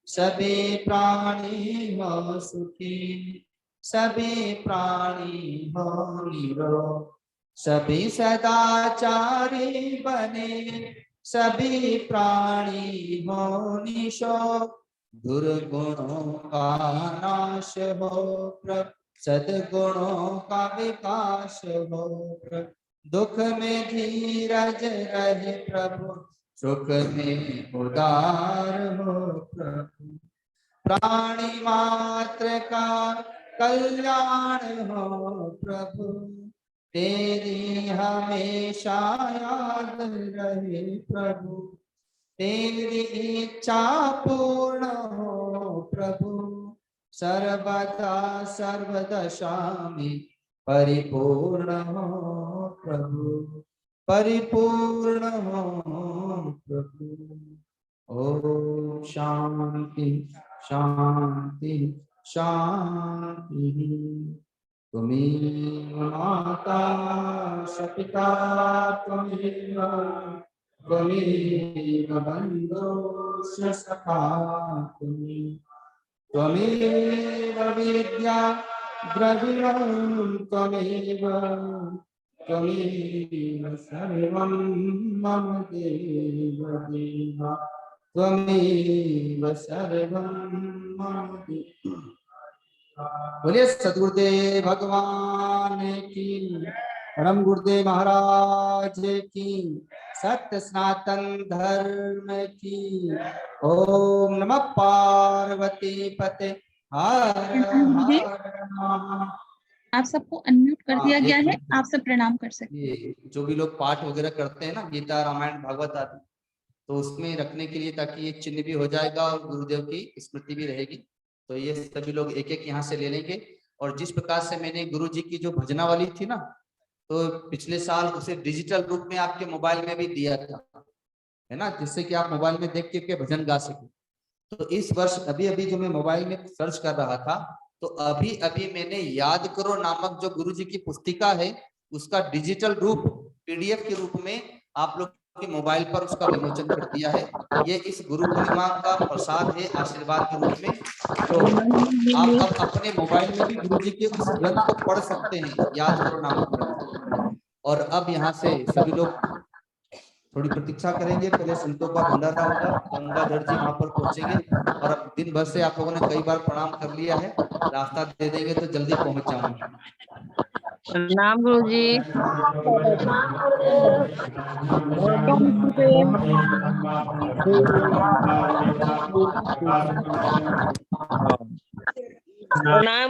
सभी प्राणी हो सुखी, सभी प्राणी हो निरोग, सभी सदाचारी बने, सभी प्राणी हो निशोक, दुर्गुणों का नाश हो प्रभु, सद्गुणों का विकास हो प्रभु, दुख में धीरज रहे प्रभु, सुख में उदार हो प्रभु, प्राणी मात्र का कल्याण हो प्रभु, तेरी हमेशा याद रहे प्रभु, तेरी इच्छा पूर्ण हो प्रभु, सर्वदा सर्वदशा में परिपूर्ण हो प्रभु, परिपूर्ण हो प्रभु। ओम शांति शांति शांति। त्वमेव माता च पिता त्वमेव, त्वमेव बन्धुश्च सखा त्वमेव विद्या द्रविणं त्वमेव, त्वमेव सर्वं मम देव देव, त्वमेव सर्वं मम देव। बोलिए सद्गुरुदेव भगवान की, परम गुरुदेव महाराज की, सत्य सनातन धर्म की। ओम नमः पार्वती पते हर हर नमः। आप सबको अनम्यूट कर दिया गया है, आप सब प्रणाम कर सकते हैं। ये जो भी लोग पाठ वगैरह करते हैं ना, गीता रामायण भागवत आदि, तो उसमें रखने के लिए, ताकि एक चिन्ह भी हो जाएगा और गुरुदेव की स्मृति भी रहेगी। तो ये सभी लोग एक एक यहाँ से ले लेंगे। और जिस प्रकार से मैंने गुरु जी की जो भजनावली थी ना, तो पिछले साल उसे डिजिटल रूप में आपके मोबाइल में भी दिया था, है ना, जिससे कि आप मोबाइल में देख के भजन गा सके। तो इस वर्ष अभी अभी जो मैं मोबाइल में सर्च कर रहा था, तो अभी अभी मैंने याद करो नामक जो गुरु जी की पुस्तिका है, उसका डिजिटल रूप पीडीएफ के रूप में आप लोग के मोबाइल पर उसका विमोचन कर दिया है। ये इस गुरु पूर्णिमा का प्रसाद है, आशीर्वाद के रूप में। तो आप अब अपने मोबाइल में भी गुरु जी के उस ग्रंथ को पढ़ सकते हैं, याद करो नामक ग्रंथ। और अब यहाँ से सभी लोग थोड़ी प्रतीक्षा करेंगे, पहले संतों का भंडारा होगा, गंगाधर जी वहां पर पहुंचेंगे। और अब दिन भर से आप लोगों ने कई बार प्रणाम कर लिया है, रास्ता दे देंगे तो जल्दी पहुंच जाऊंगा। प्रणाम गुरु जी। प्रणाम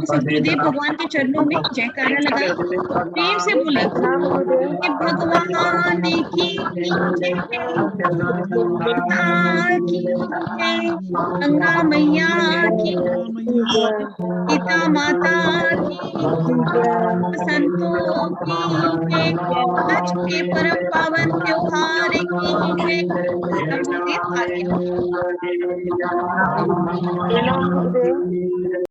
सदगुरुदेव भगवान के चरणों में जयकारा लगाए, प्रेम से बोले कि भगवान की गंगा मैया की, सीता माता की, संतों की, आज के परम पावन त्योहार की सदगुरुदेव आज्ञा।